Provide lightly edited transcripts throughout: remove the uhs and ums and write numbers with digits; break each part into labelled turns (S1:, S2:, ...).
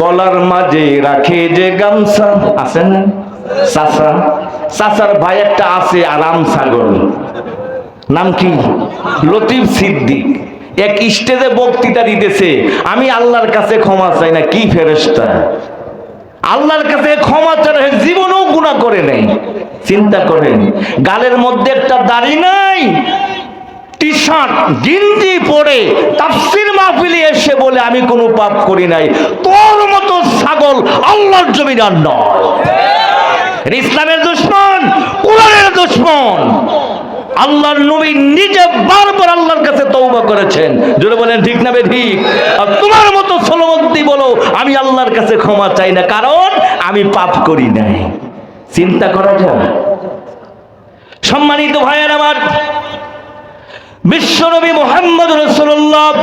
S1: গলার মাঝে রাখে যে গামছা আছে না, চাচা চাচার ভাই একটা আছে আরাম ছাগল, নাম কি? লতিফ সিদ্দিক। এক স্টেজে বক্তৃতা দিতেছে, আমি আল্লাহর কাছে ক্ষমা চাই না। কি ফেরেশতা আল্লাহর কাছে ক্ষমা চায়, জীবনেও গুনাহ করে নাই। চিন্তা করেন, গালের মধ্যে একটা দাড়ি নাই, টি শার্ট গিঞ্জি পরে তাফসীর মাহফিলে এসে বলে আমি কোনো পাপ করি নাই। তোর মতো ছাগল আল্লাহর জমিনে আর নয়। ইসলামের দুশমন, কোরআনের দুশমন। আল্লাহর নবী নিজে বারবার আল্লাহর কাছে তওবা করেছেন। জোরে বলেন ঠিক না বেঠিক? আর তোমার মতো সলমদ্দি বলো আমি আল্লাহর কাছে ক্ষমা চাই না, কারণ আমি পাপ করি নাই। চিন্তা করা যায়? সম্মানিত ভাইয়ের আমার, বিশ্বনবী মুহাম্মদ রাসূলুল্লাহ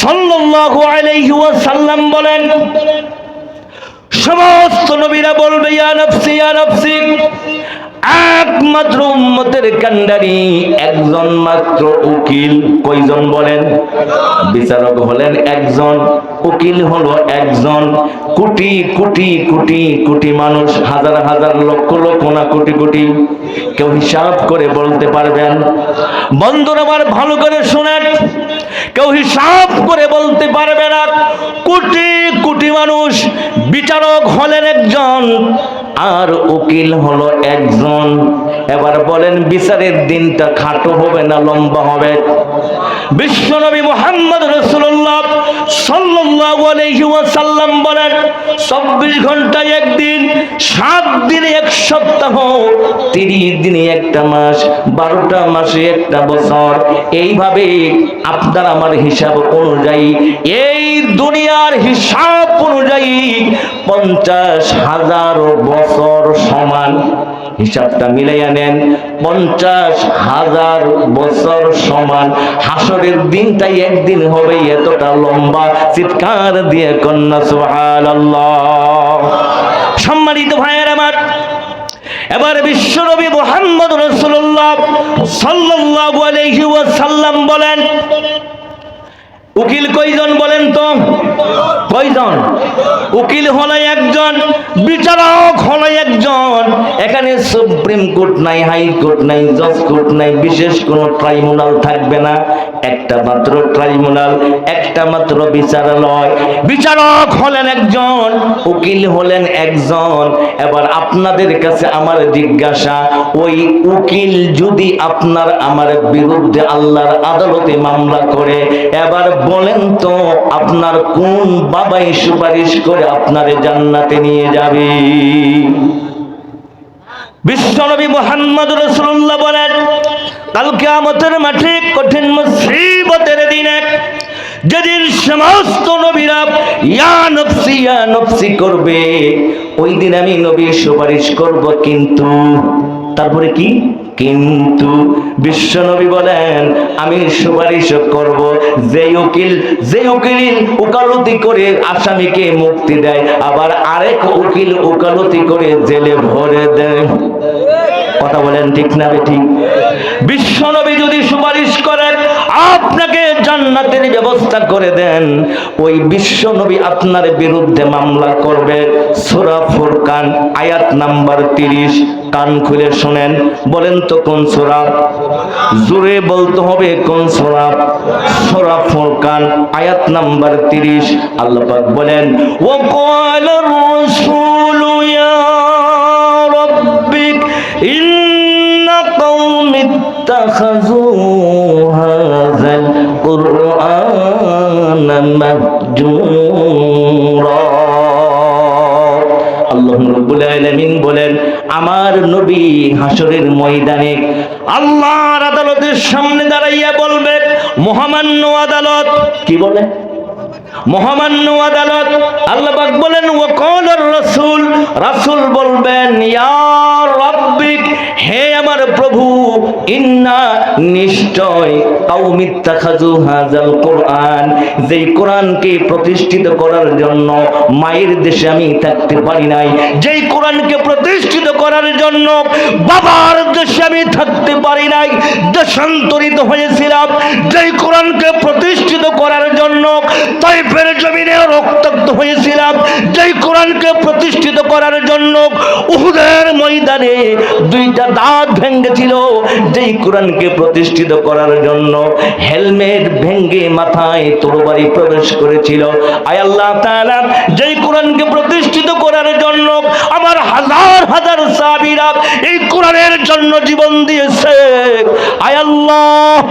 S1: সাল্লাল্লাহু আলাইহি ওয়াসাল্লাম বলেন, সমস্ত নবীরা বলবে ইয়া নফসি ইয়া নফসি, একমাত্র উম্মতের কান্ডারি একজন মাত্র উকিল। কয়জন বলেন? বিচারক হলেন একজন, উকিল হলো একজন। কোটি কোটি কোটি কোটি মানুষ, হাজার হাজার লক্ষ লক্ষ না কোটি কোটি, কেউ হিসাব করে বলতে পারবেন? বন্ধুরা আমার ভালো করে শুনেন, কেউ হিসাব করে বলতে পারবে না। কোটি কোটি মানুষ, বিচারক হলেন একজন আর উকিল হলো একজন। এবার বলেন বিচারের দিনটা খাটো হবে না লম্বা হবে? বিশ্বনবী মুহাম্মদ রাসূলুল্লাহ সাল্লাল্লাহু আলাইহি ওয়াসাল্লাম বলেন, 24 ঘন্টায় একদিন, 7 দিনে এক সপ্তাহ, 30 দিনে একটা মাস, 12টা মাসে একটা বছর। এইভাবে আপনার আমার হিসাব অনুযায়ী, এই দুনিয়ার হিসাব অনুযায়ী 50,000 বছর সমান। হিসাবটা মিলাইয়া নেন, 50,000 বছর সমান। হাসরের দিনটাই একদিন হবে এতটা লম্বা। চিৎকার দিয়ে কন্যা সুবহানাল্লাহ। সম্মানিত ভাইয়ের আমার, এবার বিশ্বনবী মুহাম্মদ রাসূলুল্লাহ সাল্লাল্লাহু আলাইহি ওয়াসাল্লাম বলেন, উকিল কয়জন বলেন তো? কয়জন? উকিল হলো একজন, বিচারক হলো একজন। এখানে সুপ্রিম কোর্ট নাই, হাই কোর্ট নাই, জজ কোর্ট নাই, বিশেষ কোনো ট্রাইব্যুনাল থাকবে না। একটা মাত্র ট্রাইব্যুনাল, একটা মাত্র বিচারালয়। বিচারক হলেন একজন, উকিল হলেন একজন। এবার আপনাদের কাছে আমার জিজ্ঞাসা, ওই উকিল যদি আপনার আমার বিরুদ্ধে আল্লাহর আদালতে মামলা করে, এবার বলেন তো আপনার কোন বাবাই সুপারিশ করে আপনারে জান্নাতে নিয়ে যাবে? বিশ্বনবী মুহাম্মদ রাসূলুল্লাহ বলেন, কাল কিয়ামতের মাঠে কঠিন মুসিবতের দিনে, যেদিন সমস্ত নবীরা ইয়া নফসি ইয়া নফসি করবে, ওই দিন আমি নবী সুপারিশ করব। কিন্তু তারপরে কি? কিন্তু বিশ্বনবী বলেন, আমি সুপারিশ করব যে উকিল উকালতি করে আসামিকে মুক্তি দেয়, আবার আরেক উকিল উকালতি করে জেলে ভরে দেয়। কথা বলেন ঠিক না বেঠিক? বিশ্বনবী যদি সুপারিশ করেন, আপনাকে জান্নাতের ব্যবস্থা করে দেন, ওই বিশ্বনবী আপনার বিরুদ্ধে মামলা করবে। সূরা ফুরকান আয়াত নাম্বার 30। কান খুলে শুনেন, বলেন তো কোন সূরা? জোরে বলতে হবে কোন সূরা? সূরা ফুরকান আয়াত নাম্বার 30। আল্লাহ পাক বলেন, ওয়া ক্বালার রাসূলু ইয়া রাব্বি ইন্না কওমি ইত্তাখাযু হাযাল কুরআনা মাহজুরা। আল্লাহ রাব্বুল আলামিন বলেন, আমার নবী হাসরের ময়দানে আল্লাহর আদালতের সামনে দাঁড়াইয়া বলবে, মহামান্য আদালত। কি বলে? মহামান্য আদালত। আল্লাহ পাক বলেন, ওয়া ক্বালার রাসূল, রাসূল বলবেন, ইয়া রাব্বিক, হে আমার প্রভু, ইন্না নিশ্চয় কওমি ইত্তাখাযু হাযাল কুরআন, যেই কোরআনকে প্রতিষ্ঠিত করার জন্য মায়ের দেশে আমি থাকতে পারি নাই, যেই কোরআনকে প্রতিষ্ঠিত করার জন্য বাবার দেশে আমি থাকতে পারি নাই, দেশান্তরিত হয়েছিলাম, যেই কোরআনকে প্রতিষ্ঠিত করার জন্য তাইফের জমিনে রক্তাক্ত হয়েছিলাম, যেই কোরআনকে প্রতিষ্ঠিত করার জন্য উহুদের ময়দানে দুইটা দাঁত ভেঙেছিল, যেই কোরআনকে প্রতিষ্ঠিত করার জন্য হেলমেট ভেঙে মাথায় তরবারি প্রবেশ করেছিল, আয় আল্লাহ তাআলা যেই কোরআনকে প্রতিষ্ঠিত করার জন্য আমার হাজার হাজার সাহাবীরা এই কোরআনের জন্য জীবন দিয়েছে, আয় আল্লাহ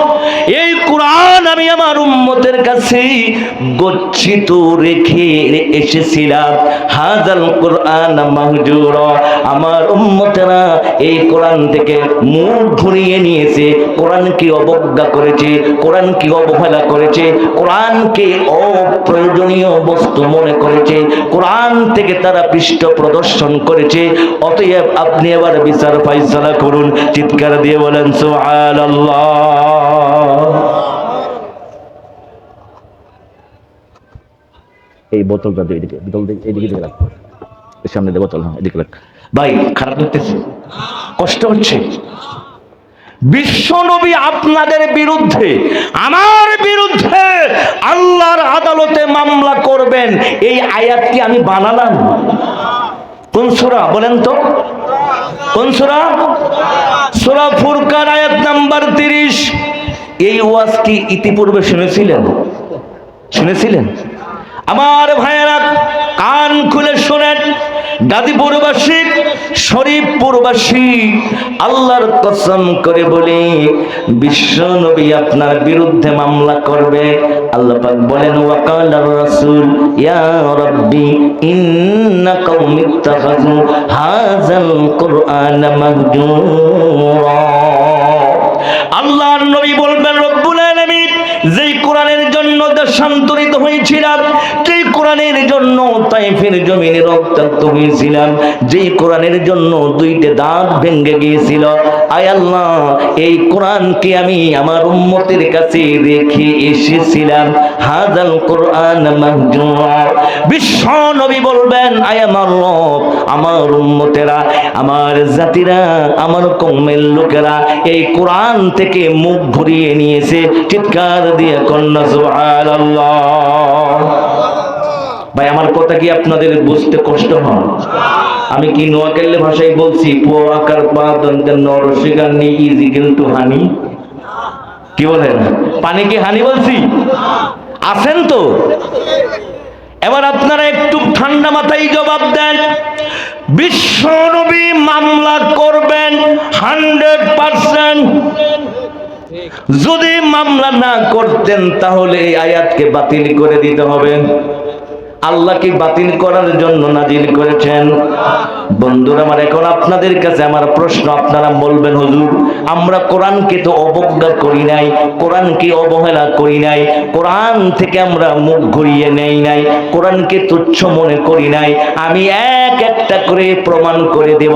S1: এই কোরআন আমি আমার উম্মতের কাছে গচ্ছিত রেখে এসেছিলাম। হাযাল কুরআন মাহজুরা, আমার উম্মতেরা এই কোরআন থেকে মুখ ঘুরিয়ে নিয়েছে, কোরআনকে অবজ্ঞা করেছে, কোরআনকে অবহেলা করেছে, কোরআনকে অপ্রয়োজনীয় বস্তু মনে করেছে, কোরআন থেকে তারা পৃষ্ঠ প্রদর্শন করেছে। অতএব আপনি এবার বিচার ফায়সালা করুন। চিৎকার দিয়ে বলেন সুবহানাল্লাহ। এই বোতলটা দিয়ে এদিকে, এদিকে রাখ, সামনে দে বোতল, হ্যাঁ এদিকে রাখ। ভাই খারাপ লাগতেছে, কষ্ট হচ্ছে। বিশ্ব নবী আপনাদের বিরুদ্ধে, আমার বিরুদ্ধে আল্লাহর আদালতে মামলা করবেন, এই আয়াতটি আমি বানালাম। কোন সূরা বলেন তো? কোন সূরা? সূরা ফুরকান আয়াত নাম্বার 30। এই ওয়াজটি ইতিপূর্বে শুনেছিলেন? আমার ভাইয়েরা কান খুলে শোনেন, গাজীপুরবাসী, শরীফপুরবাসী, আল্লাহর কসম করে বলি বিশ্ব নবী আপনার বিরুদ্ধে মামলা করবে। আল্লাহ পাক বলেন ওয়াকালার রাসূল ইয়া রাব্বি ইন্না কওমি ইত্তাখাযু হাযাল কুরআন মাহজুরা। আল্লাহর নবী বলবেন রব্বুল আলামিন যেই কোরআনের জন্য দেশান্তরিত হয়েছিলাম, যেই কোরআনের জন্য তাইফের জমিনে রক্তাক্ত হয়েছিলাম, যেই কোরআনের জন্য দুইটা দাঁত ভেঙে গিয়েছিল, আয় আল্লাহ এই কোরআনকে আমি আমার উম্মতের কাছে রেখে এসেছিলাম। হাযাল কুরআন মাহজুরা। বিশ্ব নবী বলবেন আয় আমার রব, আমার উম্মতেরা, আমার জাতিরা, আমার কওমের লোকেরা এই কোরআন থেকে মুখ ঘুরিয়ে নিয়েছে। চিৎকার দিয়ে কন্যা সুবহানাল্লাহ। ভাই আমার কথা কি আপনাদের বুঝতে কষ্ট হয়? আমি কি নোয়াখালী ভাষায় বলছি? পো আকার পা দন্তের নরসিগার নি ইজি কিন্তু হানি, কি বলেন? পানি কি হানি বলছি? আছেন তো? এবার আপনারা একটু ঠান্ডা মাথায় জবাব দেন। বিশ্ব নবী মামলা করবেন 100%। যদি মামলা না করতেন তাহলে এই আয়াতকে বাতিল করে দিতে হবে। আল্লাহ কি বাতিল করার জন্য নাজিল করেছেন? বন্ধুরা আমার, এখন আপনাদের কাছে আমার প্রশ্ন, আপনারা বলবেন হুজুর আমরা কোরআনকে তো অবজ্ঞা করি নাই, কোরআনকে অবহেলা করি নাই, কোরআন থেকে আমরা মুখ ঘুরিয়ে নেই নাই, কোরআনকে তুচ্ছ মনে করি নাই। আমি এক একটা করে প্রমাণ করে দেব।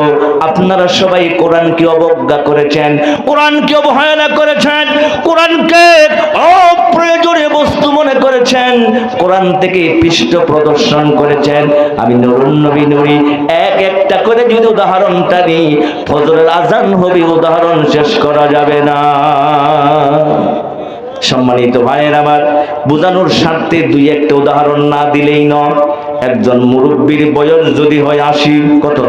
S1: আপনারা সবাই কোরআনকে অবজ্ঞা করেছেন, কোরআনকে অবহেলা করেছেন, কোরআনকে অপ্রয়োজনীয় বস্তু মনে করেছেন, কোরআন থেকে পৃষ্ঠ প্রদর্শন করেছেন। আমি নুরুন নবী নুরি এক একটা করে যদি উদাহরণটা নিই, ফজরের আজান হবে, উদাহরণ শেষ করা যাবে না। সম্মানিত ভাইয়ের আমার, বোঝানোর স্বার্থে দুই একটা উদাহরণ না দিলেই নয়। একজন মুরব্বীর বয়স যদি হয় 80, কত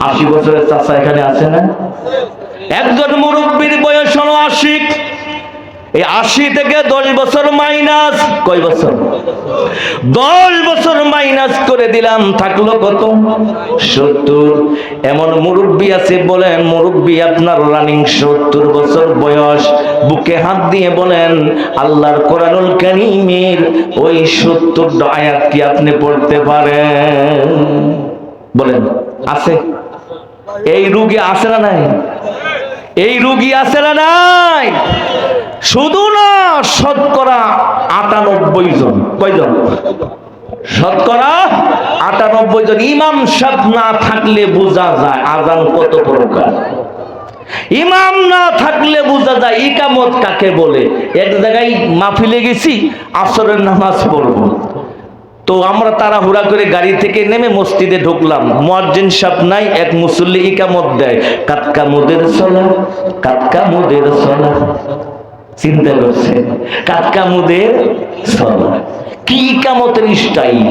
S1: 80 বছরের চাচা এখানে আছে না? একজন মুরব্বীর বয়স হলো 80। এই 80 থেকে 10 বছর মাইনাস, কয় বছর? 10 বছর মাইনাস করে দিলাম, থাকলো কত? 70। এমন মুরব্বী আছে, বলেন মুরব্বী আপনার রানিং 70 বছর বয়স, বুকে হাত দিয়ে বলেন আল্লাহর কোরআনুল কারীমের ওই 70 আয়াত কি আপনি পড়তে পারেন? বলেন আছে? এই রোগী আছে না নাই? এই রোগী আছে না নাই? শুধু না, শতকরা 98 জন। কয়জন? শতকরা 98 জন। ইমাম সাহেব না থাকলে বোঝা যায় আজান কত প্রকার। ইমাম না থাকলে বোঝা যায় ইকামত কাকে বলে। এক জায়গায় মাহফিলে গেছি, আসরের নামাজ পড়বো, তো আমরা তাড়াহুড়া করে গাড়ি থেকে নেমে মসজিদে ঢুকলাম, মুয়াজ্জিন সাহেব নাই, এক মুসল্লি ইকামত দেয়, কাতকা মুদের সালাত, কাতকা মুদের সালাত। চিন্তা করছে, কাতকা মুদের সালাত, কি ইকামতের স্টাইল।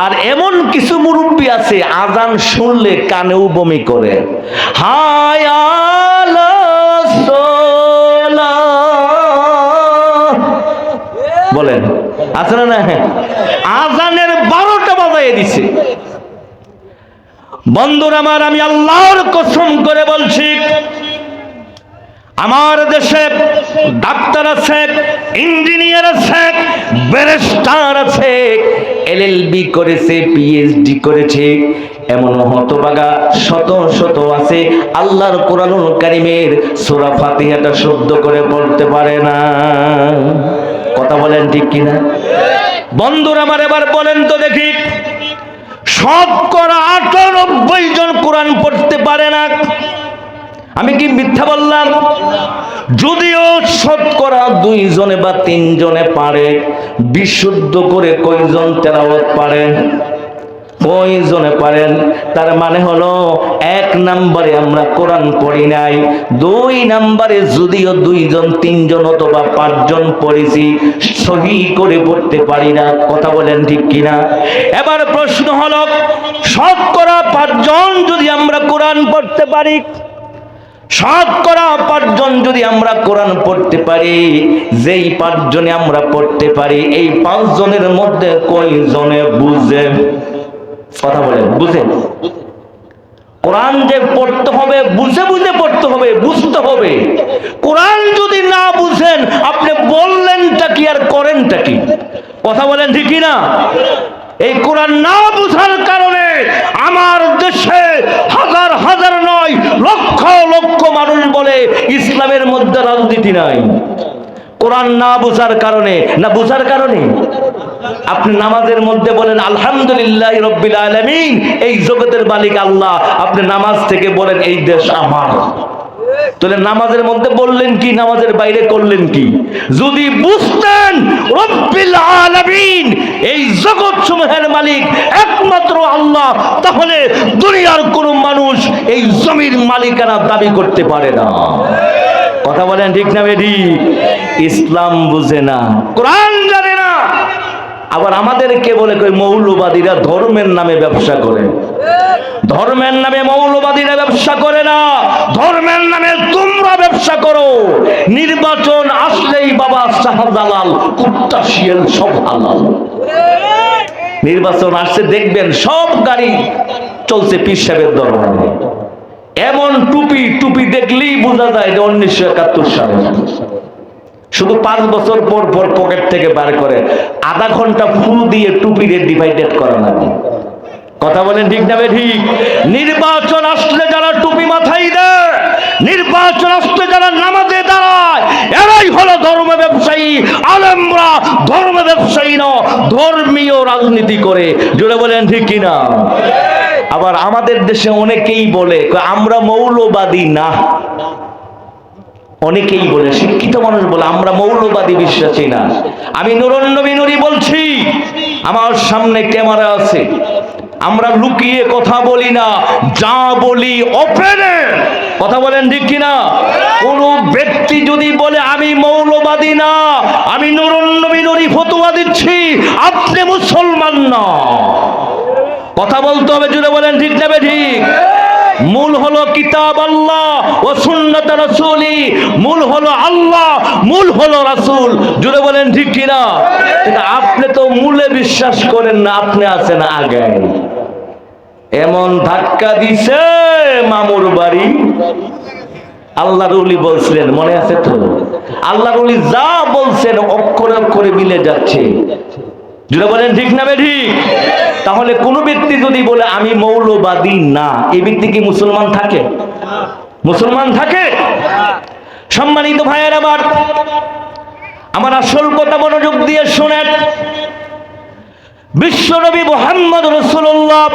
S1: আর এমন কিছু মুরব্বী আছে আজান শুনলে কানেও বমি করে, হায় আলাস সালাত বলেন, আছে না? আজানের 12টা বাজায় দিছে। বন্ধুরা আমার, আমি আল্লাহর কসম করে বলছি, আমার দেশে ডাক্তার আছে, ইঞ্জিনিয়ার আছে, ব্যারিস্টার আছে, এলএলবি করেছে, পিএইচডি করেছে, এমন হতভাগা শত শত আছে আল্লাহর কোরআনুল কারীমের সূরা ফাতিহাটা শুদ্ধ করে পড়তে পারে না। কথা বলেন ঠিক কিনা? বন্ধুরা আমার, এবার বলেন তো দেখি, শতকরা 98 জন কোরআন পড়তে পারে না। আমি কি মিথ্যা বললাম? যদিও শতকরা 2 জনে বা 3 জনে পারে, বিশুদ্ধ করে কয়জন তেলাওয়াত পারেন? কয়জনে পারেন? তার মানে হলো 1 নম্বরে আমরা কোরআন পড়ি নাই, 2 নম্বরে যদিও 2 জন 3 জন অথবা 5 জন পড়েছি, সহি করে পড়তে পারি না। কথা বলেন ঠিক কিনা? এবার প্রশ্ন হলো, শতকরা 5 জন যদি আমরা কোরআন পড়তে পারি, শতকরা 5 জন যদি আমরা কোরআন পড়তে পারি, যেই 5 জনে আমরা পড়তে পারি, এই 5 জনের মধ্যে কয়জনে বুঝে? কথা বলেন, বুঝে? কোরআন যে পড়তে হবে বুঝে বুঝে পড়তে হবে, বুঝতে হবে। কোরআন যদি না বুঝেন, আপনি বললেনটা কি আর করেনটা কি? কথা বলেন ঠিক কিনা? এই কোরআন না বুঝার কারণে আমার দেশে হাজার হাজার নয়, লক্ষ লক্ষ মানুষ বলে ইসলামের মধ্যে রাজনীতি নাই। কোরআন না বুঝার কারণে, না বুঝার কারণে। আপনি নামাজের মধ্যে বলেন আলহামদুলিল্লাহ রাব্বিল আলামিন, এই জগতের মালিক আল্লাহ। আপনি নামাজ থেকে বলেন এই দেশ আমার। তাহলে নামাজের মধ্যে বললেন কি, নামাজের বাইরে করলেন কি? যদি বুঝতেন রব্বিল আলামিন, এই জগৎ সমূহের মালিক একমাত্র আল্লাহ, তাহলে দুনিয়ার কোন মানুষ এই জমির মালিকানা দাবি করতে পারে না। কথা বলেন ঠিক না বেঠি? ইসলাম বুঝে না, কোরআন জানে না। আবার আমাদেরকে বলে কই মৌলবাদীরা ধর্মের নামে ব্যবসা করে। ধর্মের নামে মৌলবাদীরা ব্যবসা করে না, ধর্মের নামে তোমরা ব্যবসা করো। নির্বাচন আসলেই বাবা শাহজালাল, কুত্তা শিয়াল সব হালাল। নির্বাচন আসছে দেখবেন সব গাড়ি চলছে পীর সাহেবের দরবারে। এমন টুপি টুপি দেখলেই বোঝা যায় যে 1971 সালে। শুধু 5 বছর পর পর পকেট থেকে বার করে আধা ঘন্টা ফুল দিয়ে টুপিরে ডিভাইডেড করা লাগে। কথা বলেন ঠিক না ঠিক? নির্বাচন আসলে যারা টুপি মাথায় দেয়, নির্বাচন আসলে যারা নামাজে দাঁড়ায়, এরাই হলো ধর্ম ব্যবসায়ী। আলেমরা ধর্ম ব্যবসায়ী না, ধর্মীয় রাজনীতি করে। জোরে বলেন ঠিক কিনা? আবার আমাদের দেশে অনেকেই বলে আমরা মৌলবাদী না। অনেকেই বলে, শিক্ষিত মানুষ বলে আমরা মৌলবাদী বিশ্বাসী না। আমি নুরুন নবী নুরি বলছি, আমার সামনে ক্যামেরা আছে, আমরা লুকিয়ে কথা বলি না, যা বলি ওপেনে। কথা বলেন ঠিক কিনা? কোন ব্যক্তি যদি বলে আমি মৌলবাদী না, আমি নুরুন নবী নুরি ফতোয়া দিচ্ছি, আপনি মুসলমান না। কথা বলতে হবে, জুড়ে বলেন ঠিক না ঠিক? মূল হলো কিতাব আল্লাহ ও সুন্নাত রাসূলি, মূল হলো আল্লাহ, মূল হলো রাসূল। জুড়ে বলেন ঠিক কিনা? আপনি তো মূলে বিশ্বাস করেন না, আপনি আছেন আগে। এমন ধাক্কা দিছে মামুর বাড়ি। আল্লাহর ওলি বলছিলেন, মনে আছে তো? আল্লাহর ওলি যা বলছেন অক্ষরে অক্ষরে মিলে যাচ্ছে। জুড়ে বলেন ঠিক না ঠিক? তাহলে কোন ব্যক্তি যদি বলে আমি মৌলবাদী না, এই ব্যক্তি কি মুসলমান থাকে? মুসলমান থাকে? সম্মানিত ভাইয়ের, আমার আসল কথা মনোযোগ দিয়ে শোনেন। বিশ্বনবী মুহাম্মদ রাসূলুল্লাহ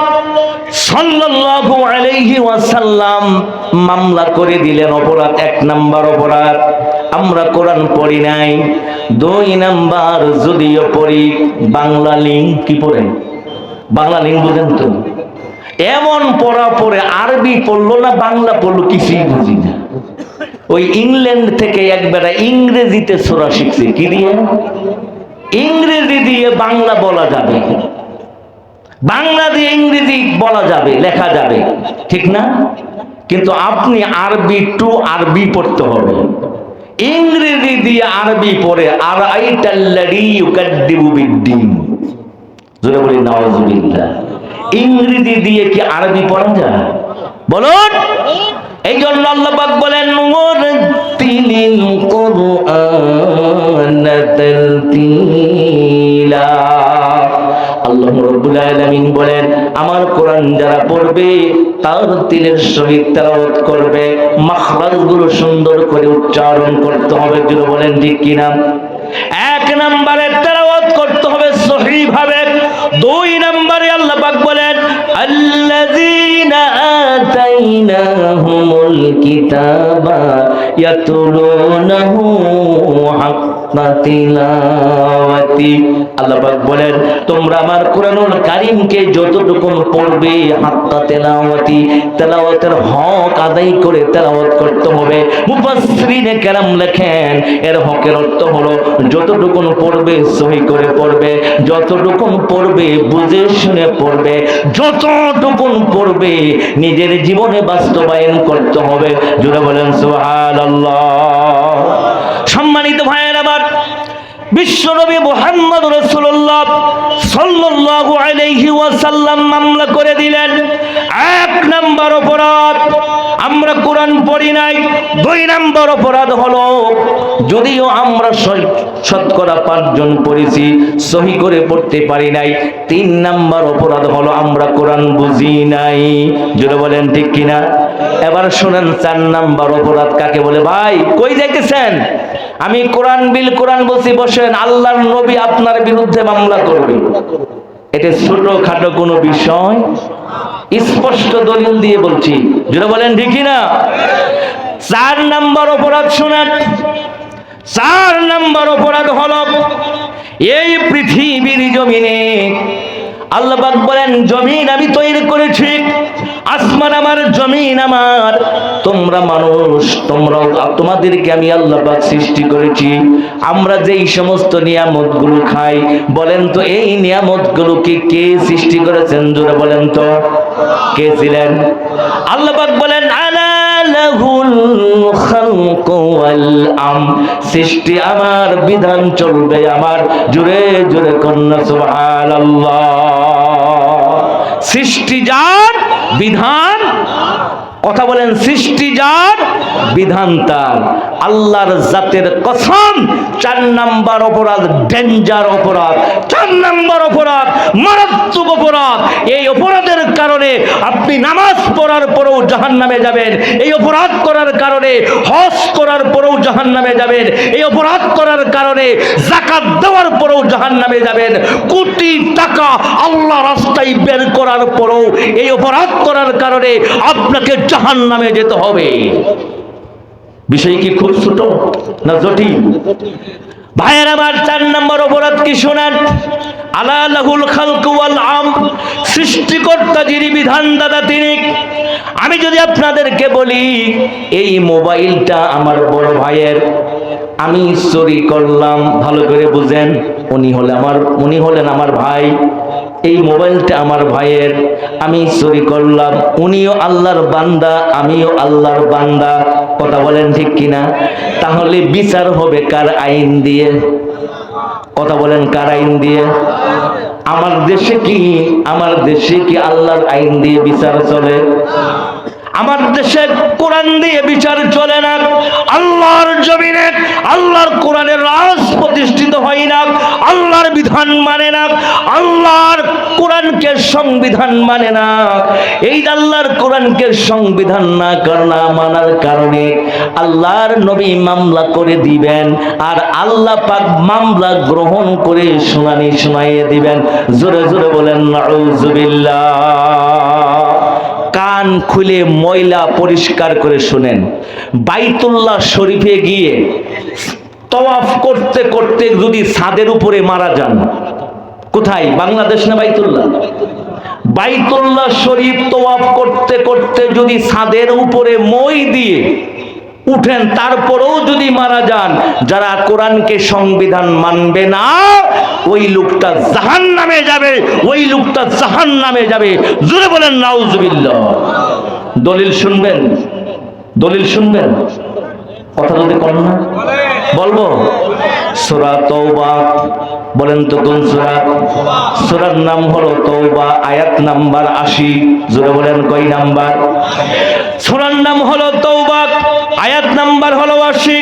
S1: সাল্লাল্লাহু আলাইহি ওয়াসাল্লাম মামলা করে দিলেন। অপরাধ, এক নাম্বার অপরাধ আমরা কোরআন পড়ি নাই। দুই নাম্বার যদিও পড়ি বাংলা লিঙ্ক, কি পড়েন বাংলা লিঙ্ক বুঝেন তো, এমন পড়া পড়ে আরবি পড়লো না বাংলা পড়লো কিছুই বুঝি না। ওই ইংল্যান্ড থেকে একবারে ইংরেজিতে সূরা শিখছে, কি দিয়ে? ইংরেজি দিয়ে বাংলা বলা যাবে, বাংলা দিয়ে ইংরেজি বলা যাবে, লেখা যাবে, ঠিক না? কিন্তু আপনি আরবি টু আরবি পড়তে হবে। ইংরেজি দিয়ে আরবি পড়ে আর আইতাল্লাযী ইউকাদ্দিবু বিদ্দীন, জোরে বলি নাউযুবিল্লাহ। ইংরেজি দিয়ে কি আরবি পড়া যায়? বলুন। এই জন্য আল্লাহ পাক বলেন মুরাত্তিলিল কুরআন তারতিলা। আল্লাহ রাব্বুল আলামিন বলেন আমার কোরআন যারা পড়বে তার তিলের সহিত তেলাওয়াত করবে, মাখরাজগুলো সুন্দর করে উচ্চারণ করতে হবে, যেন বলেন ঠিক কিনা। এক নম্বরে তেলাওয়াত করতে হবে সহিহ ভাবে। দুই নম্বরে আল্লাহ পাক বলেন আল্লাযীনা আতাইনাহুমুল কিতাবা ইয়াতুলুনাহু হাক্কা তিলাওয়াতি। আল্লাহ পাক বলেন তোমরা আমার কোরআনুল কারীমকে যতটুকু পড়বে হাক্কা তিলাওয়াতি, তেলাওয়াতের হক আদায় করে তেলাওয়াত করতে হবে। মুফাসসিরিনে কেরাম লেখেন এর হকের অর্থ হলো যতটুকু পড়বে সহি করে পড়বে, যতটুকু পড়বে বুঝে শুনে পড়বে, যতটুকু পড়বে নিজের জীবনে বাস্তবায়ন করতে হবে। জোরে বলেন সুবহানাল্লাহ। সম্মানিত ভাইয়েরা আমার, বিশ্বনবী মুহাম্মদ রাসূলুল্লাহ সাল্লাল্লাহু আলাইহি ওয়াসাল্লাম মামলা করে দিলেন। এক নাম্বার অপরাধ আমরা কোরআন পড়ি নাই। দুই নাম্বার অপরাধ হলো যদিও আমরা শতকরা 5 জন পড়েছি সহি করে পড়তে পারি নাই। তিন নাম্বার অপরাধ হলো আমরা কোরআন বুঝি নাই। জোরে বলেন ঠিক কিনা। এবার শুনেন 4 নাম্বার অপরাধ কাকে বলে। ভাই কই যাইতেছেন? আমি কোরআন বিল কোরআন বলছি, বসেন। আল্লাহর নবী আপনার বিরুদ্ধে মামলা করবে, এটা ছোটখাটো কোনো বিষয়, স্পষ্ট দলিল দিয়ে বলছি। যেটা বলেন ঠিক না। 4 নাম্বার অপরাধ শুনেন। 4 নাম্বার অপরাধ হলো এই পৃথিবীর জমিনে আল্লাহ পাক বলেন জমিন আমি তৈরি করেছি, আসমান আমার, জমিন আমার, তোমরা মানুষ, তোমরাও, তোমাদেরকে আমি আল্লাহ পাক সৃষ্টি করেছি। আমরা যেই সমস্ত নিয়ামতগুলো খাই, বলেন তো এই নিয়ামতগুলোকে কে সৃষ্টি করেছেন? জোরে বলেন তো কে ছিলেন? আল্লাহ পাক বলেন আলা লাহুল খালকু ওয়াল আমর, সৃষ্টি আমার, বিধান চলবে আমার। জোরে জোরে কন্যা সুবহানাল্লাহ। সৃষ্টি যার, বিধান, কথা বলেন, সৃষ্টি যার, বিধান তার। আল্লাহর জাতের কসম 4 নাম্বার অপরাধ ডেঞ্জার অপরাধ, 4 নাম্বার অপরাধ মারাত্মক অপরাধ। এই অপরাধের কারণে আপনি নামাজ পড়ার পরেও জাহান্নামে যাবেন। এই অপরাধ করার কারণে হজ করার পরেও জাহান্নামে যাবেন। এই অপরাধ করার কারণে যাকাত দেওয়ার পরেও জাহান্নামে যাবেন। কোটি টাকা আল্লাহ রাস্তায় বের করার পরেও এই অপরাধ করার কারণে আপনাকে জাহান্নামে যেতে হবে। বিষয় কি খুব ছোট না জটিল? ভাইয়ের আমার 4 নম্বর অপরাধ কি শোনেন। আলা লাহুল খালকু ওয়াল আমর, সৃষ্টিকর্তা যিনি, বিধানদাতা তিনি। আমি যদি আপনাদেরকে বলি এই মোবাইলটা আমার বড় ভাইয়ের, আমি চুরি করলাম, ভালো করে বুঝেন, উনি হলেন আমার ভাই, এই মোবাইলটা আমার ভাইয়ের, আমি চুরি করলাম, উনিও আল্লাহর বান্দা, আমিও আল্লাহর বান্দা, কথা বলেন ঠিক কিনা। তাহলে বিচার হবে কার আইন দিয়ে? কথা বলেন কার আইন দিয়ে? আমার দেশে কি আল্লাহর আইন দিয়ে বিচার চলে? আমার দেশে কোরআন দিয়ে বিচার চলে না। আল্লাহর জমিনে আল্লাহর কোরআনের রাজ প্রতিষ্ঠিত হয় না, আল্লাহর বিধান মানে না, আল্লাহর কোরআনকে সংবিধান মানে না। এই আল্লাহর কোরআনকে সংবিধান না মানার কারণে আল্লাহর নবী মামলা করে দিবেন, আর আল্লাহ পাক মামলা গ্রহণ করে শুনানি শুনাইয়ে দিবেন। জোরে জোরে বলেন নাউযুবিল্লাহ। কান খুলে ময়লা পরিষ্কার করে শুনেন, বাইতুল্লাহ শরীফে গিয়ে তওয়াফ করতে করতে যদি ছাদের উপরে মারা যান, কোথায়, বাংলাদেশ না বাইতুল্লাহ? বাইতুল্লাহ শরীফ তওয়াফ করতে করতে যদি ছাদের উপরে মই দিয়ে উঠেন, তারপরেও যদি মারা যান, যারা কোরআনকে সংবিধান মানবে না ওই লোকটা জাহান্নামে যাবে, ওই লোকটা জাহান্নামে যাবে। জোরে বলেন নাউযুবিল্লাহ। দলিল শুনবেন, দলিল শুনবেন, কথা যদি করেন না বলবো। সূরা তাওবা, বলেন তো কোন সূরা? সূরার নাম হলো তাওবা, আয়াত নাম্বার 80। জোরে বলেন কয় নাম্বার? সূরার নাম হলো তাওবা, আয়াত নাম্বার হলো 80।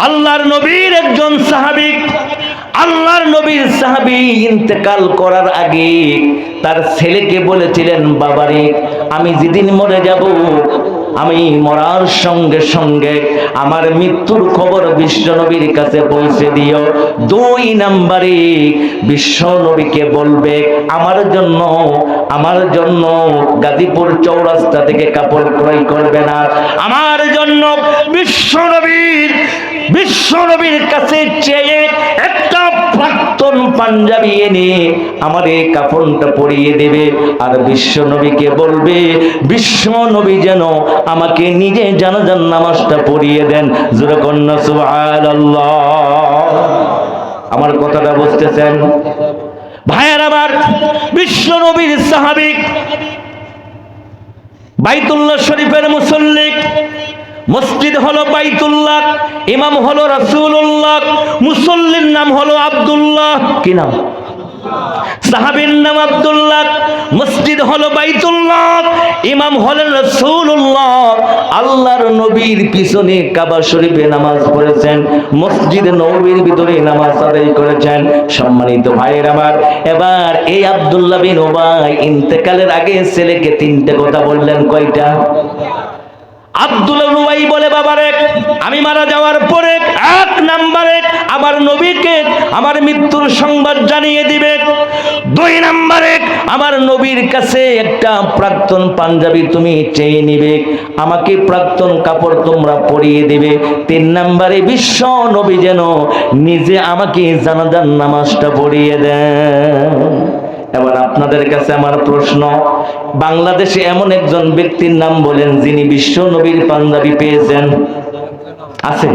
S1: আল্লাহর নবীর একজন সাহাবী, আল্লাহর নবীর সাহাবী ইন্তেকাল করার আগে তার ছেলেকে বলেছিলেন, বাবারে আমি যেদিন মরে যাব, আমি মরার সঙ্গে সঙ্গে আমার মৃত্যুর খবর বিশ্ব নবীর কাছে পৌঁছে দিও। 2 নম্বরে বিশ্ব নবীকে বলবে আমার জন্য গাজীপুর চৌরাস্তা থেকে কাপড় ক্রয় করবে না, আমার জন্য বিশ্ব নবীর কাছে চেয়ে একটা প্রাক্তন পাঞ্জাবি এনে আমার এই কাফনটা পরিয়ে দেবে। আর বিশ্ব নবীকে বলবে বিশ্ব নবী যেন আমাকে নিজে জানাজার নামাজটা পড়িয়ে দেন। জোরে কন্যা সুবহানাল্লাহ। আমার কথাটা বুঝতেছেন ভাইয়ের আমার? বিশ্ব নবীর সাহাবী, বাইতুল্লাহ শরীফের মুসল্লি, মসজিদ হলো বাইতুল্লাহ, ইমাম হলো রাসূলুল্লাহ, মুসল্লির নাম হলো আব্দুল্লাহ। কি নাম? সাহাবীর নাম আব্দুল্লাহ, মসজিদ হলো বাইতুল্লাহ, ইমাম হলেন রাসূলুল্লাহ। আল্লাহর নবীর পিছনে কাবা শরীফে নামাজ পড়েছেন, মসজিদে নববীর ভিতরে নামাজ আদায় করেছেন। সম্মানিত ভাইয়ের আমার, এবার এই আব্দুল্লাহ বিন উবাই ইন্তেকালের আগে ছেলেকে 3টে কথা বললেন। কয়টা? আব্দুল্লাহ বিন উবাই বলে, বাবারে আমি মারা যাওয়ার পরে 1 নম্বরে আমার নবীকে আমার মৃত্যুর সংবাদ জানিয়ে দিবে, 2 নম্বরে আমার নবীর কাছে একটা প্রাক্তন পাঞ্জাবি তুমি চেয়ে নিবে, আমাকে প্রাক্তন কাপড় তোমরা পরিয়ে দিবে, 3 নম্বরে বিশ্ব নবী যেন নিজে আমাকে জানাজার নামাজটা পড়িয়ে দেন। এবার আপনাদের কাছে আমার প্রশ্ন, বাংলাদেশে এমন একজন ব্যক্তির নাম বলেন যিনি বিশ্ব নবীর পাঞ্জাবি পেয়েছেন? আছে?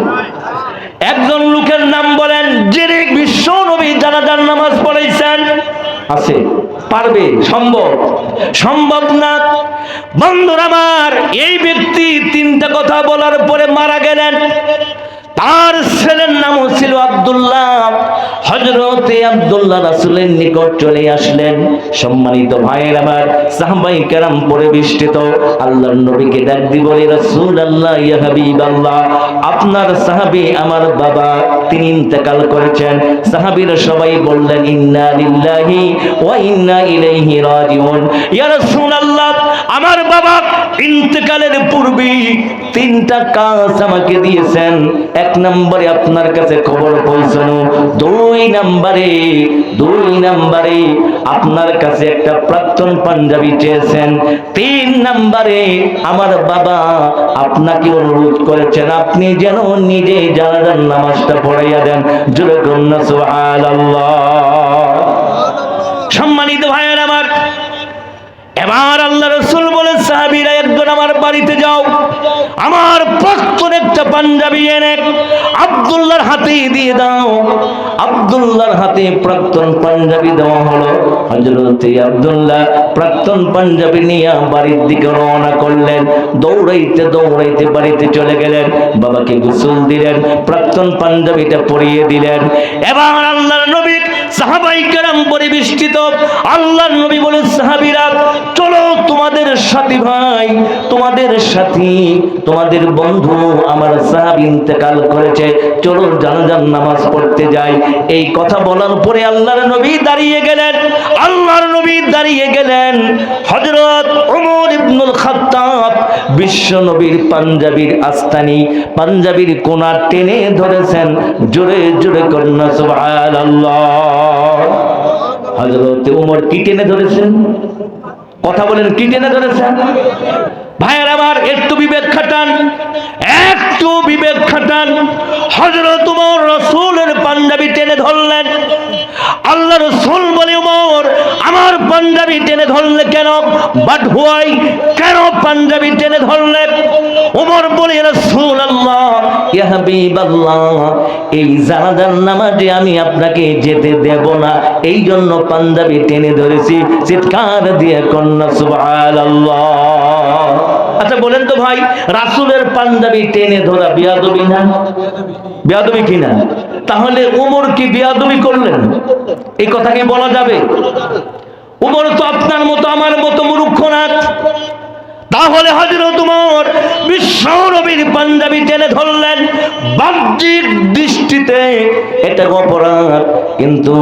S1: একজন লোকের নাম বলেন যিনি বিশ্ব নবী জানাজার নামাজ পড়াইছেন? আছে? পারবে? সম্ভব? সম্ভব না। বন্ধুরা আমার, এই ব্যক্তি 3টা কথা বলার পরে মারা গেলেন। তার ছেলের নাম ছিল আব্দুল্লাহ। হযরতে আব্দুল্লাহ রাসূলের নিকট চলে আসলেন। সম্মানিত ভাইয়ের আমার, সাহাবায়ে কেরাম পরিবেষ্টিত আল্লাহর নবীকে ডাক দিয়ে বলে, রাসূলুল্লাহ, ইয়া হাবিবাল্লাহ, আপনার সাহাবী আমার বাবা, তিনি ইন্তেকাল করেছেন। সাহাবীরা সবাই বললেন, ইন্না লিল্লাহি ওয়া ইন্না ইলাইহি রাজিউন। ইয়া রাসূলুল্লাহ, আমার বাবা ইন্তেকালের পূর্বে 3টা কাজ আমাকে দিয়েছেন। 1 নম্বরে আপনার কাছে খবর পৌঁছানো, 2 নম্বরে আপনার কাছে একটা প্রাক্তন পাঞ্জাবি চেয়েছেন, 3 নম্বরে আমার বাবা আপনাকে অনুরোধ করেছেন আপনি যেন নিজে জানাজার নামাজটা পড়াইয়া দেন। জোরে কন্যা সুবহানাল্লাহ। সম্মানিত ভাইয়ের আমার, এবার আল্লাহ রাসূল বলে, সাহাবীরা একজন আমার বাড়িতে যাও, আমার প্রাক্তন একটা পাঞ্জাবি এনে আব্দুল্লাহর হাতে দিয়ে দাও। আব্দুল্লাহর হাতে প্রাক্তন পাঞ্জাবি দেওয়া হলো। হযরতে আব্দুল্লাহ প্রাক্তন পাঞ্জাবি নিয়ে বাড়ির দিকে রওনা করলেন। দৌড়াইতে দৌড়াইতে বাড়িতে চলে গেলেন, বাবাকে গোসল দিলেন, প্রাক্তন পাঞ্জাবিটা পরিয়ে দিলেন। এবার আল্লাহর নবী, সাহাবায়ে কেরাম পরিবেষ্টিত, আল্লাহর নবী বলে, সাহাবীরা চলো, তোমাদের সাথী ভাই, তোমাদের সাথী, তোমাদের বন্ধু আমার সাহাবী ইন্তেকাল করেছে, চলো জানাজার নামাজ পড়তে যাই। এই কথা বলার পরে আল্লাহর নবী দাঁড়িয়ে গেলেন। আল্লাহর নবী দাঁড়িয়ে গেলেন। হযরত ওমর ইবনুল খাত্তাব বিশ্ব নবীর পাঞ্জাবির আস্তানি, পাঞ্জাবির কোনা টেনে ধরেছেন। জোরে জোরে কন্যা সুবহানাল্লাহ। হযরত ওমর কি টেনে ধরেছেন? কথা বলেন, কি টেনে ধরেছেন? ভাইয়ের আমার, একটু বিবেক খাটান, একটু বিবেক খাটান। হযরত ওমর রাসূলের পাঞ্জাবি টেনে ধরলেন। আল্লাহ রাসূল বলে, ওমর আমার পাঞ্জাবি টেনে ধরলে কেন? বাট হোয়াই, কেন পাঞ্জাবি টেনে ধরলে? ওমর বলে, রাসূলুল্লাহ, ইয়া হাবিবাল্লাহ, এই জানাজার নামাজে আমি আপনাকে যেতে দেব না, এই জন্য পাঞ্জাবি টেনে ধরেছি। চিৎকার দিয়ে কন্যা সুবহানাল্লাহ। আচ্ছা বলেন তো ভাই, রাসূলের পাঞ্জাবি টেনে ধরা বিয়াদবি না? বিয়াদবি কিনা? তাহলে ওমর কি বিয়াদবি করলেন? এই কথা কি বলা যাবে? ওমর তো আপনার মতো আমার মতো মূর্খ না। তাহলে হযরত ওমর বিশ্ব নবীর পাঞ্জাবি টেনে ধরলেন। বাহ্যিক দৃষ্টিতে এটা অপরাধ, কিন্তু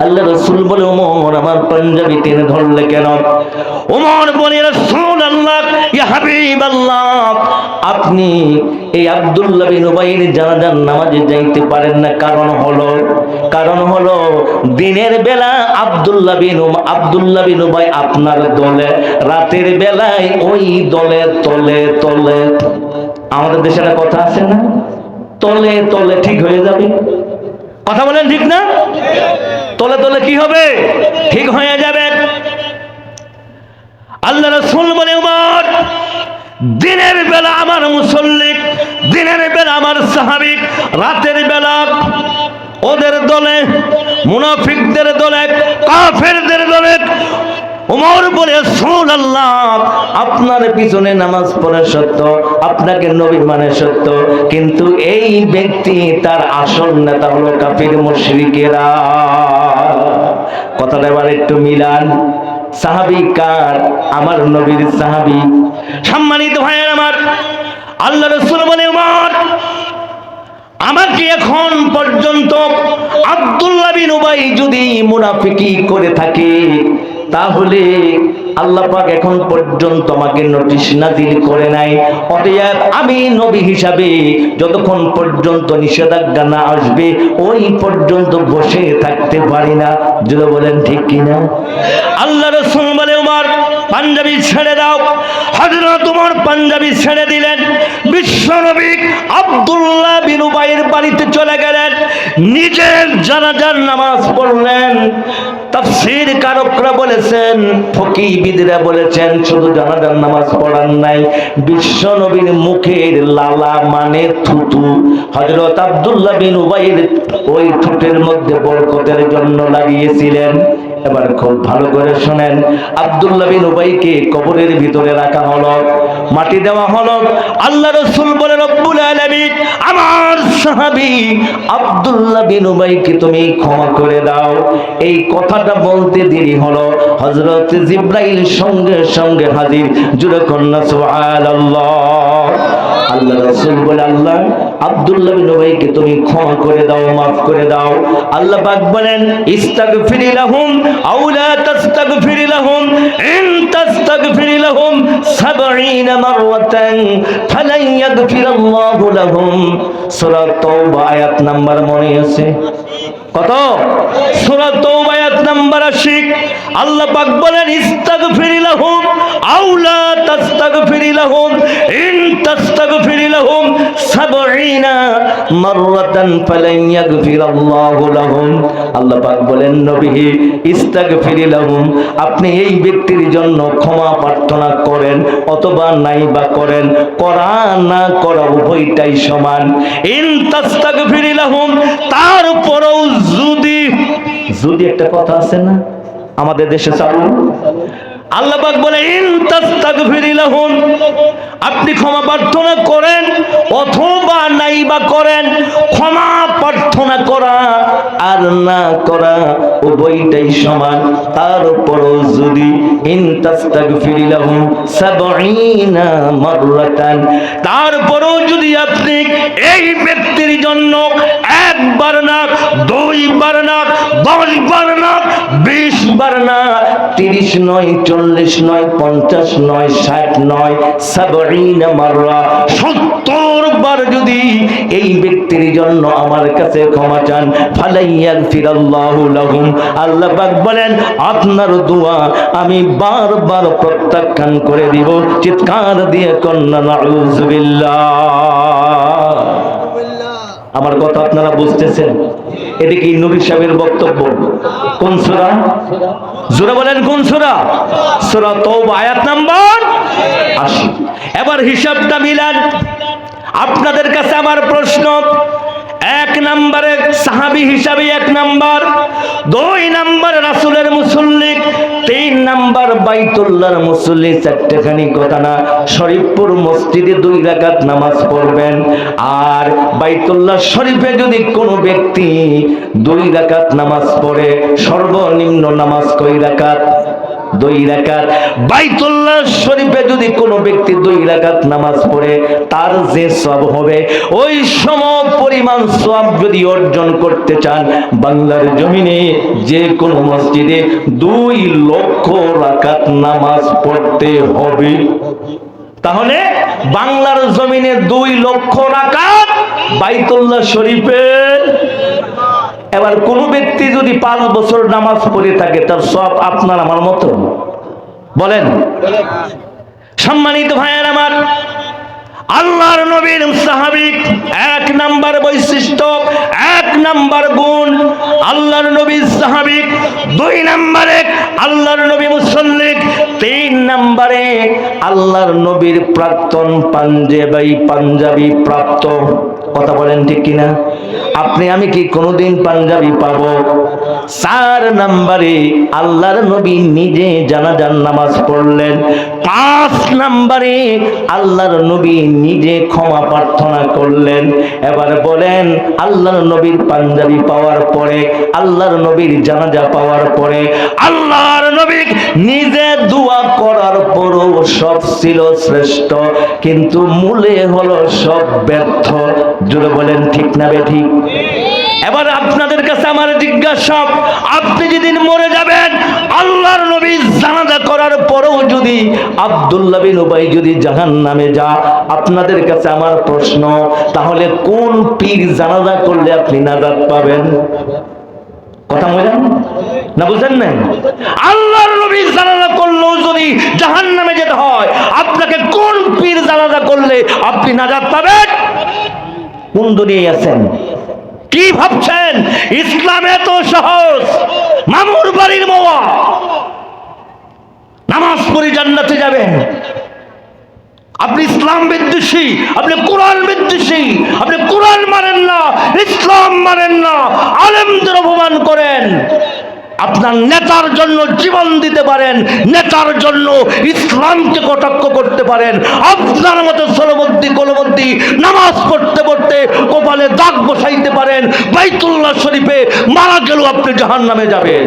S1: আল্লাহ রাসূল বলে, ওমর আমার পাঞ্জাবি টেনে ধরলে কেন? ওমর বলে, রাসূলুল্লাহ, ইয়া হাবিবাল্লাহ, আপনি এই আব্দুল্লাহ বিন উবাইর জানাজার নামাজে যাইতে পারেন না। কারণ হলো দিনের বেলা আব্দুল্লাহ বিন উবাই আপনার দলে, রাতের বেলায় ওই দলে তলে তলে। আমাদের দেশে একটা কথা আছে না, তলে তলে ঠিক হয়ে যাবে। কথা বলেন, ঠিক না? তলে তলে কি হবে? ঠিক হয়ে যাবে। আল্লাহ রাসূল বলে, ওমর দিনের বেলা আমার মুসল্লি, দিনের বেলা আমার সাহাবী, রাতের বেলা ওদের দলে, মুনাফিকদের দলে, কাফেরদের দলে। ওমর বলে, রাসূলুল্লাহ, আপনার পিছনে নামাজ পড়া সত্য, আপনাকে নবী মানে সত্য, কিন্তু এই ব্যক্তি তার আসল নেতা হলো কাফির মুশরিকেরা। কথাটা এবার একটু মিলান। সাহাবী কার? আমার নবীর সাহাবী। সম্মানিত ভাইয়ের আমার, আল্লাহ রাসূল বলে, ওমর আমাকে এখন পর্যন্ত আব্দুল্লাহ বিন উবাই যদি মুনাফিকি করে থাকে, তাহলে আল্লাহ পাক এখন পর্যন্ত আমাকে নোটিশ নাজিল করে নাই। অতএব আমি নবী হিসাবে যতক্ষণ পর্যন্ত নিষেধাজ্ঞা না আসবে ওই পর্যন্ত বসে থাকতে পারি না। যদি বলেন ঠিক কিনা? আল্লাহ রাসূল বলে, ওমর পাঞ্জাবি ছেড়ে দাও। হযরত ওমর পাঞ্জাবি ছেড়ে দিলেন। বিশ্বনবী আব্দুল্লাহ বিন উবাইয়ের বাড়িতে চলে গেলেন, নিজের জানাজার নামাজ পড়লেন। তাফসীর কারকরা বলেছেন, ফকিহবিদরা বলেছেন, শুধু জানাজার নামাজ পড়ার নাই, বিশ্বনবীর মুখের লালা মানে থুতু হযরত আব্দুল্লাহ বিন উবাইয়ের ওই ঠোঁটের মধ্যে বরকতের জন্য লাগিয়েছিলেন। এবার খুব ভালো করে শুনেন, আব্দুল্লাহ বিন উবাইকে কবরের ভিতরে রাখা হলো, মাটি দেওয়া হলো। আল্লাহ রাসূল বলে, রব্বুল আলামিন আমার সাহাবী আব্দুল্লাহ বিন উবাইকে তুমি ক্ষমা করে দাও। এই কথাটা বলতে দেরি হলো, হযরত জিবরাইল সঙ্গে সঙ্গে হাজির। জোরে কন্যা সুবহানাল্লাহ। আল্লাহ রাসূল বলে, আল্লাহ আব্দুল্লাহ বিন উবাইকে তুমি ক্ষমা করে দাও, মাফ করে দাও। আল্লাহ পাক বলেন, ইস্তাগফির লাহুম আও লা তাস্তাগফির লাহুম ইন তাস্তাগফির লাহুম 70 মাররাতান ফালান ইয়াগফিরাল্লাহু লাহুম। সূরা তাওবা আয়াত নাম্বার মনে আছে? কত? সূরা তাওবা আয়াত নাম্বার 80। আল্লাহ পাক বলেন, ইস্তাগফির লাহুম আও লা তাস্তাগফির লাহুম ইন তাস্তাগফির লাহুম 70 মাররাতান ফালান ইয়াগফিরাল্লাহু লাহুম। আল্লাহ পাক বলেন, নবী ইস্তাগফির লাহুম, আপনি এই ব্যক্তির জন্য ক্ষমা প্রার্থনা করেন অথবা নাই বা করেন, করা না করা উভয়টাই সমান। ইন তাস্তাগফির লাহুম, তারপরেও যদি একটা কথা আছে না আমাদের দেশে চালু, আল্লাহ পাক বলে, ইন তাস্তাগফির লাহুম, আপনি ক্ষমা প্রার্থনা করেন অথবা নাই বা করেন, ক্ষমা প্রার্থনা করা আর না করা উভয়টাই সমান। তারপরও যদি ইন তাস্তাগফির লাহুম 70 মাররাতান, তারপরও যদি আপনি এই ব্যক্তির জন্য একবার না, দুইবার না, 10 বার না, 20 বার না, 30 নয়, 40 নয়, 50 নয়, 60 নয়, 70 মাররা, 70 বার যদি এই ব্যক্তির জন্য আমার কাছে ক্ষমা চান, ফালাইয়াগফিরাল্লাহু লাহুম, আল্লাহ পাক বলেন আপনার দোয়া আমি বারবার প্রত্যাখ্যান করে দিব। চিৎকার দিয়ে কন্যা নাউযুবিল্লাহ। আমার কথা আপনারা বুঝতেছেন? এটা কি নবী সাহেবের বক্তব্য? কোন সূরা? জোরে বলেন কোন সূরা? সূরা তাওবা আয়াত নাম্বার 80। এবার হিসাবটা মিলান। আপনাদের কাছে আমার প্রশ্ন, 1 নম্বরে সাহাবী হিসাবে 1 নাম্বার, 2 নম্বর রাসূলের মুসল্লি, 3 নাম্বার বাইতুল্লাহর মুসল্লি। 4টেখানি কথা না, শরীফপুর মসজিদে 2 রাকাত নামাজ পড়বেন। আর বাইতুল্লাহ শরীফে যদি কোনো ব্যক্তি 2 রাকাত নামাজ পড়ে, সর্বনিম্ন নামাজ কয় রাকাত? 2 রাকাত। বাইতুল্লাহ শরীফে যদি কোনো ব্যক্তি 2 রাকাত নামাজ পড়ে, তার যে সওয়াব হবে ওই সম পরিমাণ সওয়াব যদি অর্জন করতে চান, বাংলার জমিনে যে কোনো মসজিদে 2 লক্ষ রাকাত নামাজ পড়তে হবে। তাহলে বাংলার জমিনে 2 লক্ষ রাকাত বাইতুল্লাহ শরীফে। এবার কোন ব্যক্তি যদি 5 বছর নামাজ পড়ে থাকে, তার সব আপনার আমার মতো? বলেন। সম্মানিত ভাইয়ের আমার, আল্লাহর নবীর সাহাবী 1 নাম্বার বৈশিষ্ট্য, 1 নাম্বার গুণ আল্লাহর নবীর সাহাবী, 2 নম্বরে আল্লাহর নবী মুসল্লি, 3 নম্বরে আল্লাহর নবীর প্রাক্তন পাঞ্জাবি প্রাপ্ত। কথা বলেন ঠিক কিনা? আপনি আমি কি কোনোদিন পাঞ্জাবি পাবো? 4 নম্বরে আল্লাহর নবী নিজে জানাজার নামাজ পড়লেন। 5 নম্বরে আল্লাহর নবী নিজে ক্ষমা প্রার্থনা করলেন। এবার বলেন, আল্লাহর নবীর পাঞ্জাবি পাওয়ার পরে, আল্লাহর নবীর জানাজা পাওয়ার পরে, আল্লাহর নবী নিজে দোয়া করার পরও সব ছিল শ্রেষ্ঠ, কিন্তু মূলে হলো সব ব্যর্থ। জোরে বলেন ঠিক না বেঠিক? এবার আপনাদের কাছে আমার জিজ্ঞাসা, আপনি যেদিন মরে যাবেন, আল্লাহর নবী জানাজা করার পরেও যদি আব্দুল্লাহ বিন উবাই যদি জাহান্নামে যায়, আপনাদের কাছে আমার প্রশ্ন, তাহলে কোন পীর জানাজা করলে আপনি নাজাত পাবেন? কথা বলেন না, বুঝেন না? আল্লাহর নবী জানাজা করলেও যদি জাহান্নামে যেতে হয়, আপনাকে কোন পীর জানাজা করলে আপনি নাজাত পাবেন? কোন দুনিয়ায় আছেন? কি ভাবছেন ইসলাম এত সহজ? মামুর বাড়ির মোয়া, নামাজ পড়ে জান্নাতে যাবেন। আপনি ইসলাম বিদ্বেষী, আপনি কোরআন বিদ্বেষী, আপনি কোরআন মানেন না, ইসলাম মানেন না, আলেমদের অপমান করেন। আপনার নেতার জন্য জীবন দিতে পারেন, নেতার জন্য ইসলামকে কটাক্ষ করতে পারেন। আপনার মতো কোলবদ্দি নামাজ পড়তে পড়তে কপালে দাগ বসাইতে পারেন, বাইতুল্লাহ শরীফে মারা গেলেও আপনি জাহান্নামে যাবেন।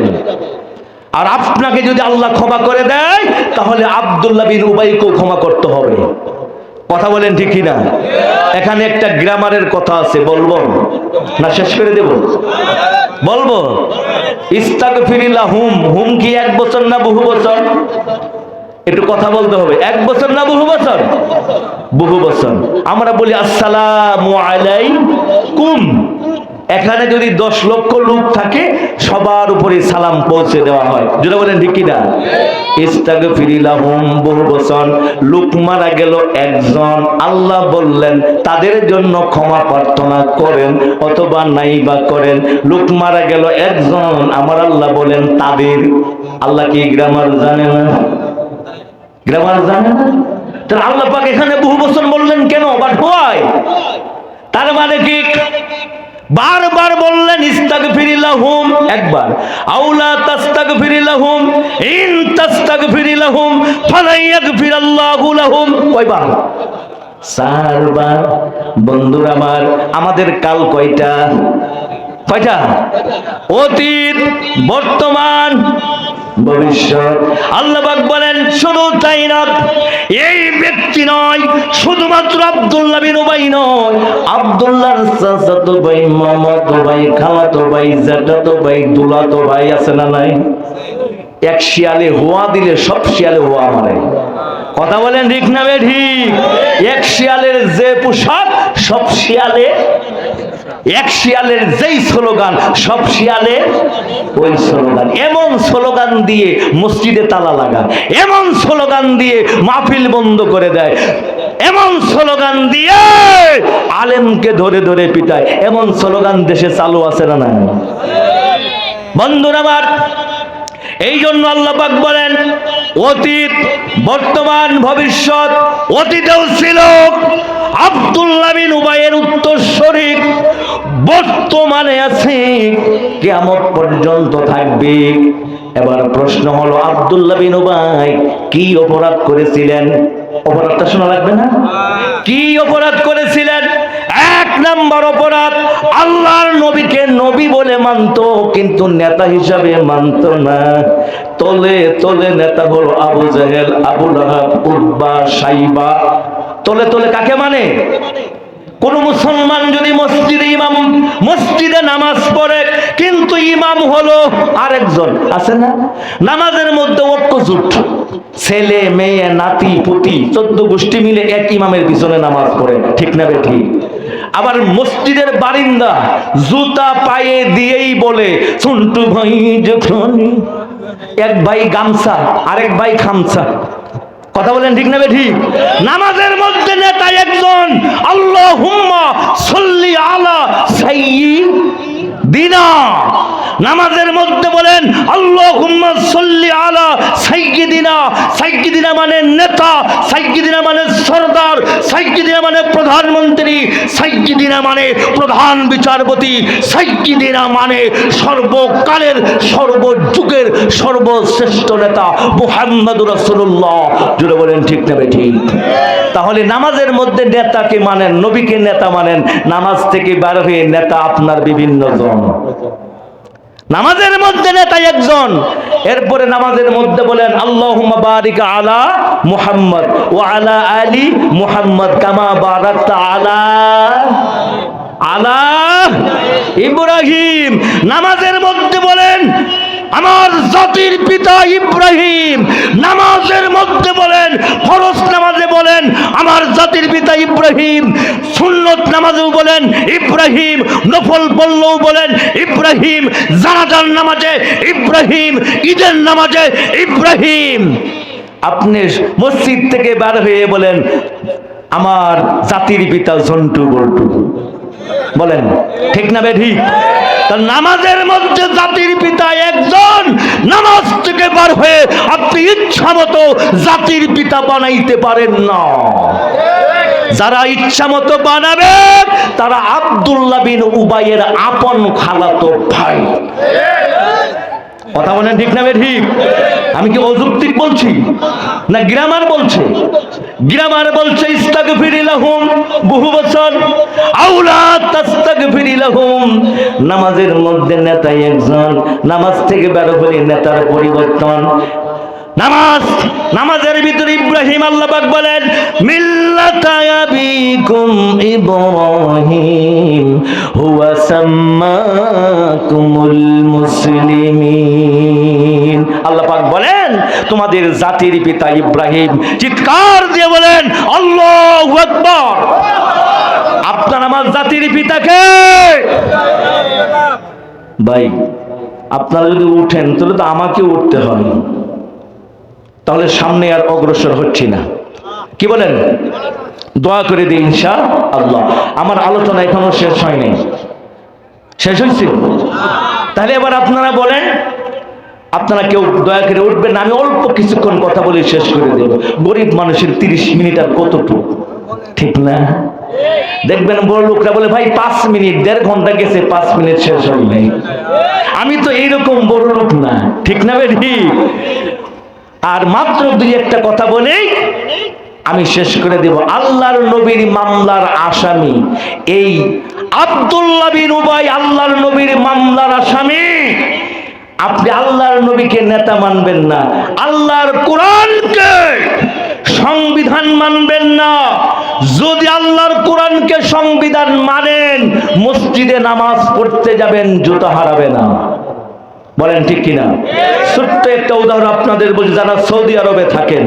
S1: আর আপনাকে যদি আল্লাহ ক্ষমা করে দেয়, তাহলে আব্দুল্লাহ বিন উবাইকেও ক্ষমা করতে হবে। কথা বলেন ঠিক কিনা? এখানে একটা গ্রামারের কথা আছে, বলবো না শেষ করে দেব? বলবো। ইস্তাগফিরিল্লাহুম, হুম কি 1 বছর না বহু বছর? একটু কথা বলতে হবে। 1 বছর না বহু বছর? বহু বছর। আমরা বলি আসসালামু আলাইকুম। এখানে যদি 10 লক্ষ লোক থাকে, সবার উপরে সালাম পৌঁছে দেওয়া হয়। যেটা বলেন ঠিক কিনা? ইস্তাগফিরিল্লাহুম, বহু বছর। লোক মারা গেল 1 জন, আল্লাহ বললেন তাদের জন্য ক্ষমা প্রার্থনা করেন অথবা নাই বা করেন। লোক মারা গেল 1 জন, আমার আল্লাহ বলেন তাদের। আল্লাহ কি গ্রামার জানে না? গ্রামার জানে না? তাহলে আল্লাহ পাক এখানে বহু বছর বললেন কেন? But why? তার মানে কি? বারবার বললেন ইস্তাগফিরিল্লাহুম একবার, আউলা তাস্তাগফিরিল্লাহুম ইন তাস্তাগফিরিল্লাহুম ফালাইয়াগফিরাল্লাহু লাহুম। কয়বার? 4 বার। বন্ধুরা আমার, আমাদের কাল কয়টা? অতীত, বর্তমান, ভবিষ্যৎ। আল্লাহ পাক বলেন শুধু তাই না, এই ব্যক্তি নয়, শুধুমাত্র আব্দুল্লাহ বিন উবাই নয়, আব্দুল্লাহর চাচাতো ভাই, মামাতো ভাই, খালাতো ভাই, জ্যাঠাতো ভাই, দুলাতো ভাই আছে না নাই? এক শিয়ালে হোয়া দিলে সব শিয়ালে হোয়া মারে। কথা বলেন ঠিক না ঠিক? এক শিয়ালের যে পোশাক সব শিয়ালে, এক শিয়ালের যেই স্লোগান সব শিয়ালে ওই স্লোগান। এমন স্লোগান দিয়ে মসজিদে তালা লাগা, এমন স্লোগান দিয়ে মাহফিল বন্ধ করে দেয়, এমন স্লোগান দিয়ে আলেমকে ধরে ধরে পিটায়, এমন স্লোগান দেশে চালু আছে না না? বন্ধুরা আমার, এই জন্য আল্লাহ পাক বলেন অতীত, বর্তমান, ভবিষ্যৎ। অতীতেও ছিল আব্দুল্লাহ বিন উবাইয়ের উত্তরসূরি, বর্তমানে আছে, কিয়ামত পর্যন্ত থাকবে। এবার প্রশ্ন হলো আব্দুল্লাহ বিন উবাই কি অপরাধ করেছিলেন? অপরাধটা শোনা লাগবে না? কি অপরাধ করেছিলেন? এক নাম্বার অপরাধ, আল্লাহর নবীকে নবী বলে মানত কিন্তু নেতা হিসাবে মানত না। তলে তলে নেতা হলো আবু জাহেল, আবু লাহাব, উতবা, সাইবা। তলে তলে কাকে মানে? কোন মুসলমান যদি মসজিদে নামাজ পড়ে কিন্তু ইমাম হলো আরেকজন, আছে না? নামাজের মধ্যে ঐক্যজোট, ছেলে মেয়ে নাতি পুতি 14 গোষ্ঠী মিলে এক ইমামের পিছনে নামাজ পড়ে, ঠিক না ঠিক? আবার মসজিদের বারিন্দা জুতা পায়ে দিয়েই বলে সন্টু ভাই যখন, এক ভাই গামছা আরেক ভাই খামছা। কথা বলেন ঠিক না ঠিক? নামাজের মধ্যে নেতা একজন, আল্লাহুম্মা সাল্লি আলা সাইয়্যিদিনা। নামাজের মধ্যে বলেন আল্লাহুম্মা সাল্লি আলা সাইয়্যিদিনা। সাইয়্যিদিনা মানে নেতা, সাইয়্যিদিনা মানে সরদার, সাইয়্যিদিনা মানে প্রধানমন্ত্রী, সাইয়্যিদিনা মানে প্রধান বিচারপতি, সাইয়্যিদিনা মানে সর্বকালের সর্বযুগের সর্বশ্রেষ্ঠ নেতা মুহাম্মদুর রাসূলুল্লাহ। জুড়ে বলেন ঠিক না ঠিক? তাহলে নামাজের মধ্যে নেতাকে মানেন, নবীকে নেতা মানেন, নামাজ থেকে বের হয়ে নেতা আপনার বিভিন্ন জন। নামাজের মধ্যে নেতা একজন, এরপরে নামাজের মধ্যে বলেন আল্লাহুম্মা বারিক আলা মুহাম্মদ ওয়া আলা আলি মুহাম্মদ কামা বারাকতা আলা ইব্রাহিম। নামাজের মধ্যে বলেন আমার জাতির পিতা ইব্রাহিম। নামাজের মধ্যে বলেন, ফরজ নামাজে বলেন আমার জাতির পিতা ইব্রাহিম, সুন্নত নামাজেও বলেন ইব্রাহিম, নফল পড়লেও বলেন ইব্রাহিম, জানাজার নামাজে ইব্রাহিম, ঈদের নামাজে ইব্রাহিম। আপনি মসজিদ থেকে বের হয়ে বলেন আমার জাতির পিতা ঝন্টু বল্টু, বলেন ঠিক না ঠিক? নামাজের মধ্যে জাতির পিতা একজন, নামাজ থেকে বার হয়ে আপনি ইচ্ছা মতো জাতির পিতা বানাইতে পারেন না। যারা ইচ্ছা মতো বানাবে তারা আব্দুল্লাহ বিন উবাইয়ের আপন খালাতো ভাই। কথা বলেন ঠিক না ঠিক? আমি কি অযৌক্তিক বলছি না গ্রামার বলছে? গ্রামার বলছে ইস্তাগফিরি লাহুম, বহু বছর আউলা তাস্তাগফিরি লাহুম। নামাজের মধ্যে নেতা একজন, নামাজ থেকে বের হলে নেতার পরিবর্তন। নামাজের ভিতরে ইব্রাহিম, আল্লাহ পাক বলেন মিল্লাতা আবিকুম ইব্রাহিম হুয়া সাম্মাকুমুল মুসলিমিন। আল্লাহ পাক বলেন তোমাদের জাতির পিতা ইব্রাহিম। চিৎকার দিয়ে বলেন আল্লাহু আকবার। আপনার আমার জাতির পিতাকে ভাই আপনারা যদি উঠেন তাহলে তো আমাকে উঠতে হয়, তাহলে সামনে আর অগ্রসর হচ্ছি না। কি বলেন? দোয়া করে দিই ইনশাআল্লাহ। আমার আলোচনা এখনো শেষ হয়নি। শেষ হয়েছে? তাহলে এবার আপনারা বলেন, আপনারা কেউ দয়া করে উঠবেন না, আমি অল্প কিছুক্ষণ কথা বলে শেষ করে দেব। গরিব মানুষের 30 মিনিট আর কতটুকু, ঠিক না? দেখবেন বড় লোকরা বলে ভাই 5 মিনিট, 1.5 ঘন্টা গেছে 5 মিনিট শেষ হয়নি। আমি তো এইরকম বড় লোক না, ঠিক না ভাই? ঠিক। আর মাত্র 2-1টা কথা বলেই আমি শেষ করে দেব। আল্লাহর নবীর মামলার আসামি এই আব্দুল্লাহ বিন উবাই, আল্লাহর নবীর মামলার আসামি। আপনি আল্লাহর নবীকে নেতা মানবেন না, আল্লাহর কোরআনকে সংবিধান মানবেন না। যদি আল্লাহর কোরআনকে সংবিধান মানেন, মসজিদে নামাজ পড়তে যাবেন, জুতা হারাবে না। বলেন ঠিক কিনা? ছোট্ট একটা উদাহরণ আপনাদের বলছি, যারা সৌদি আরবে থাকেন,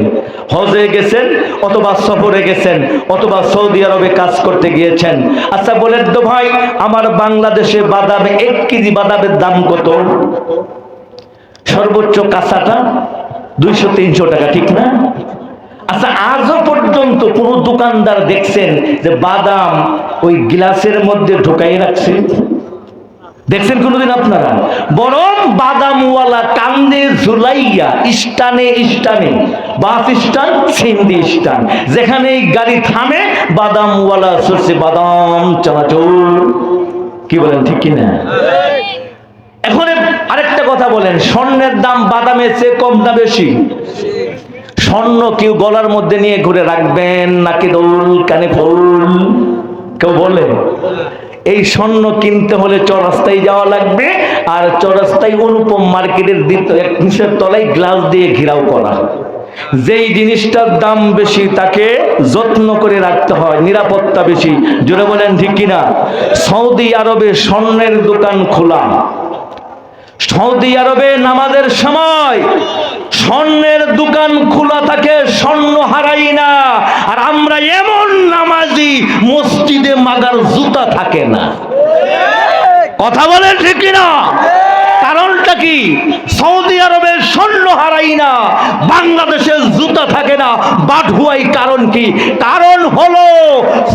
S1: হজে গেছেন অথবা সফরে গেছেন অথবা সৌদি আরবে কাজ করতে গিয়েছেন, আচ্ছা বলেন তো ভাই, আমার বাংলাদেশে বাদাম 1 কেজি বাদামের দাম কত? সর্বোচ্চ কাঁচাটা 200-300 টাকা, ঠিক না? আচ্ছা, আজও পর্যন্ত কোন দোকানদার দেখছেন যে বাদাম ওই গ্লাসের মধ্যে ঢুকাই রাখছে? দেখছেন কোনদিন আপনারা? বরং বাদামওয়ালা কান্দে ঝুলাইয়া স্টানে স্টানে, বাস স্ট্যান্ড, সিন্ধি স্ট্যান্ড, যেখানেই গাড়ি থামে বাদামওয়ালা সরষে বাদাম চানাচুর। কি বলেন ঠিক কিনা? এখন আরেকটা কথা বলেন, স্বর্ণের দাম বাদামের চেয়ে কম না বেশি? স্বর্ণ কেউ গলার মধ্যে নিয়ে ঘুরে রাখবেন নাকি দোল কানে ফুল? কেউ বলে? এই স্বর্ণ কিনতে হলে চৌরাস্তায় যাওয়া লাগবে, আর চৌরাস্তায় অনুপম মার্কেটের নিচের তলায় গ্লাস দিয়ে ঘেরাও করা। যেই জিনিসটার দাম বেশি তাকে যত্ন করে রাখতে হয়, নিরাপত্তা বেশি। জোরে বলেন ঠিক কিনা? সৌদি আরবে স্বর্ণের দোকান খোলা, সৌদি আরবে নামাজের সময় স্বর্ণের দোকান খোলা থাকে, স্বর্ণ হারাই না। আর আমরা এমন নামাজি, মসজিদে মাগার জুতা থাকে না। কথা বলেন ঠিক কিনা? কারণটা কি? সৌদি আরবের স্বর্ণ হারাই না, বাংলাদেশের জুতা থাকে না। বাটহুয়াই কারণ কি? কারণ হলো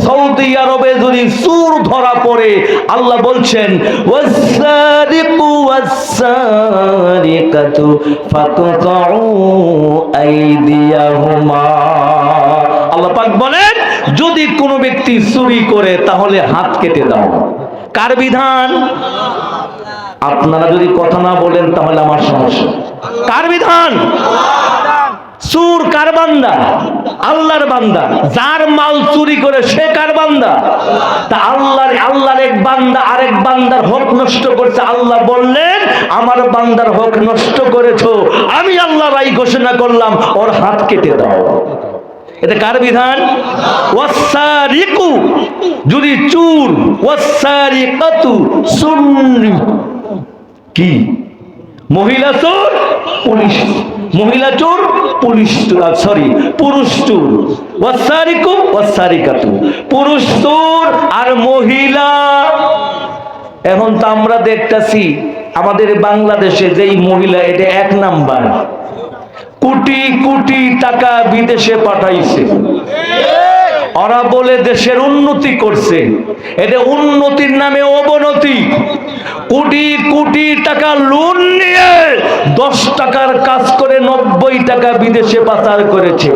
S1: সৌদি আরবে যদি চোর ধরা পড়ে, আল্লাহ বলছেন ওয়াসসারিকু ওয়াসসারিকাতু ফাকতাউ আইদিয়াহুমা। আল্লাহ পাক বলেন, যদি কোনো ব্যক্তি চুরি করে তাহলে হাত কেটে দাও। কার বিধান? আপনারা যদি কথা না বলেন তাহলে আমার সমস্যা। কার বিধান? চোর কার বান্দা? আল্লাহর বান্দা। যার মাল চুরি করে সে কার বান্দা? তা আল্লাহর এক বান্দা আরেক বান্দার হক নষ্ট করছে, আল্লাহ বললেন আমার বান্দার হক নষ্ট করেছো, আমি আল্লাহ রাই ঘোষণা করলাম ওর হাত কেটে দাও। এটা কার বিধান? ওয়াসসারিকু, যদি চোর, ওয়াসসারিকাতু সুন্নি। কি? মহিলা চোর, পুলিশ, মহিলা চোর, পুলিশ, সরি পুরুষ চোর। ওয়াসসারিকু ওয়াসসারিকাতু, পুরুষ চোর আর মহিলা। এখন তো আমরা দেখতেছি আমাদের বাংলাদেশে যেই মহিলা, এটা 1 নাম্বার, কোটি কোটি টাকা বিদেশে পাঠাইছে। ওরা বলে দেশের উন্নতি করছে, এটা উন্নতির নামে অবনতি। কোটি কোটি টাকা লোন নিয়ে 10 টাকার কাজ করে 90 টাকা বিদেশে পাচার করেছে।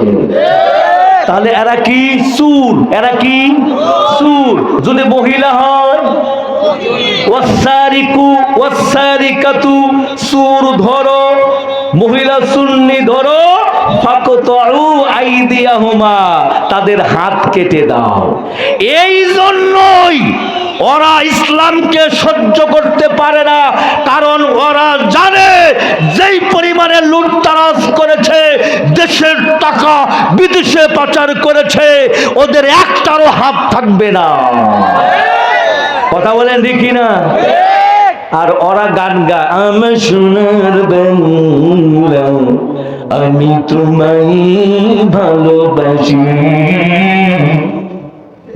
S1: তাহলে এরা কি চোর? এরা কি চোর? যদি মহিলা হয়, ওয়াসসারিকু ওয়াসসারিকাতু, চোর ধরো, মহিলা সুন্নি ধরো, ফাকতাউ আইদিয়াহুমা, তাদের হাত কেটে দাও। এই জন্যই ওরা ইসলামকে সহ্য করতে পারে না, কারণ ওরা জানে যেই পরিমাণে লুটতারাজ করেছে, দেশের টাকা বিদেশে পাচার করেছে, ওদের একটারও হাত থাকবে না। কথা বলেন দেখি না? আর ওরা গান গায়, আমার সোনার বাংলা আমি তোমায় ভালোবাসি।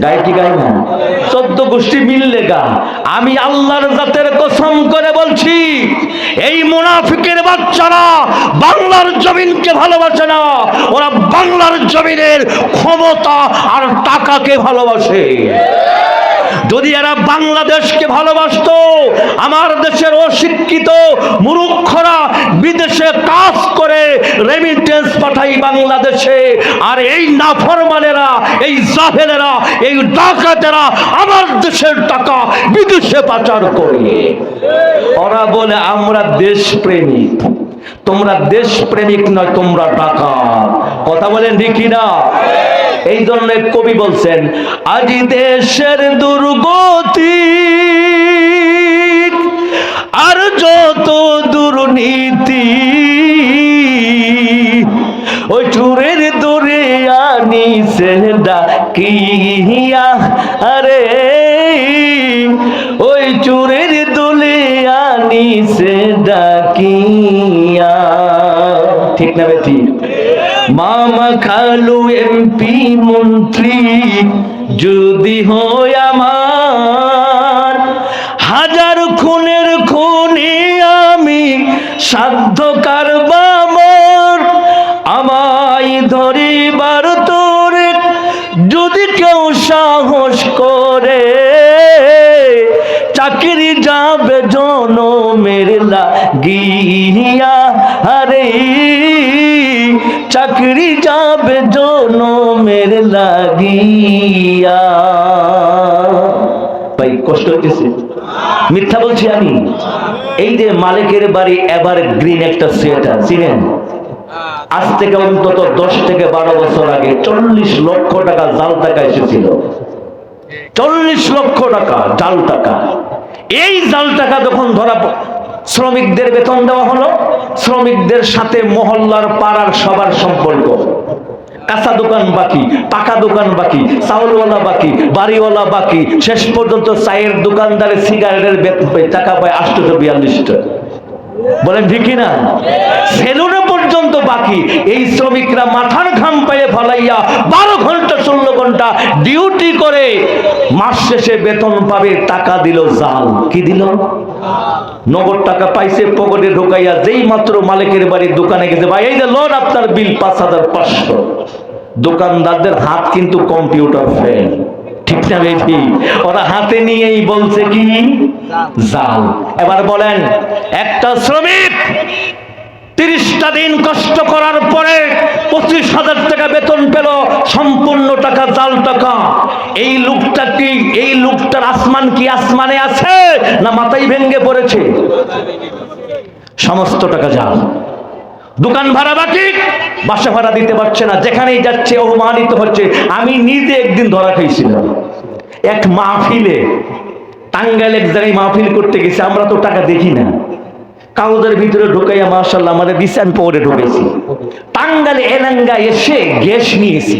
S1: গায় কি গায় না? 14 গোষ্ঠী মিললে গা। আমি আল্লাহর জাতের কসম করে বলছি, এই মুনাফিকের বাচ্চারা বাংলার জমিনকে ভালোবাসে না, ওরা বাংলার জমিনের ক্ষমতা আর টাকাকে ভালোবাসে। যদি এরা বাংলাদেশকে ভালোবাসতো, আমার দেশের অশিক্ষিত মূর্খরা বিদেশে কাজ করে রেমিটেন্স পাঠাই বাংলাদেশে, আর এই নাফরমানেরা, এই জাহেলেরা, এই ডাকাতেরা আমার দেশের টাকা বিদেশে পাচার করে। ওরা বলে আমরা দেশপ্রেমিক। তোমরা দেশপ্রেমিক নয়, তোমরা ডাকাত। কথা বলেন ঠিক না? এই জন্য কবি বলছেন, আজি দেশের দুর্গতি, আর যত দুর্নীতি ওই চোরের দরে আনিছে ডাকিয়া, আরে ওই চোরের দলে আনিছে ডাকিয়া। ঠিক না বেটি? মামা খালু এমপি মন্ত্রী যদি হয় আমার, হাজার খুনের খুনি আমি সাধ্য কারবার, আমায় ধরিবার তোরে যদি কেউ সাহস করে, চাকরি যাবে জনমের লাগিয়া, আরে চাকরি যাবে জনমের লাগিয়া। ভাই কষ্ট হইতেছে? মিথ্যা বলছি আমি? এই যে মালিকের বাড়ি এবার গ্রিন একটা সোয়েটার চিনেন? আজ থেকে অন্তত 10 থেকে 12 বছর আগে 40 লক্ষ টাকা জাল টাকা এসেছিল। 40 লক্ষ টাকা জাল টাকা। এই জাল টাকা যখন ধরা, শ্রমিকদের বেতন দেওয়া হলো, শ্রমিকদের সাথে মহল্লার পাড়ার সবার সম্পর্ক, কাঁচা দোকান বাকি, পাকা দোকান বাকি, চাউলওয়ালা বাকি, বাড়িওয়ালা বাকি, শেষ পর্যন্ত চায়ের দোকানদারের সিগারেটের টাকা পায় 842 টাকা। বলেন ঠিক না? সেলুনে পর্যন্ত বাকি। এই শ্রমিকরা মাথার ঘাম পায়ে ফলাইয়া 12 ঘন্টা 14 ঘন্টা ডিউটি করে মাস শেষে বেতন পাবে, টাকা দিল জাল। কি দিল? নগদ টাকা পাইছে পকেটে ঢোকাইয়া, যেই মাত্র মালিকের বাড়ির দোকানে গেছে, ভাই এই যে লোন আপনার বিল 5500। দোকানদারদের হাত কিন্তু কম্পিউটার ফেল। ঠিক না বেশি? ওরা হাতে নিয়েই বলছে কি জাল। এবার বলেন, একটা শ্রমিক 30টা দিন কষ্ট করার পরে 25,000 টাকা বেতন পেল, সম্পূর্ণ টাকা জাল টাকা। এই লোকটা কি, এই লোকটার আসমান কি আসমানে আছে না মাথায় ভেঙে পড়েছে? সমস্ত টাকা জাল। দোকান ভাড়া বাকি, বাসা ভাড়া দিতে পারছে না, যেখানেই যাচ্ছে অপমানিত হচ্ছে। আমি নিজে একদিন ধরা খাইছিলাম এক মাহফিলে, টাঙ্গাইল এক জায়গায় মাহফিল করতে গেছি। আমরা তো টাকা দেখি না, কাগজের ভিতরে ঢুকাইয়া মাশাআল্লাহ আমাদের দিশান পরে ঢুকেছি। টাঙ্গাইল এলাঙ্গা এসে গ্যাস নিয়েছি।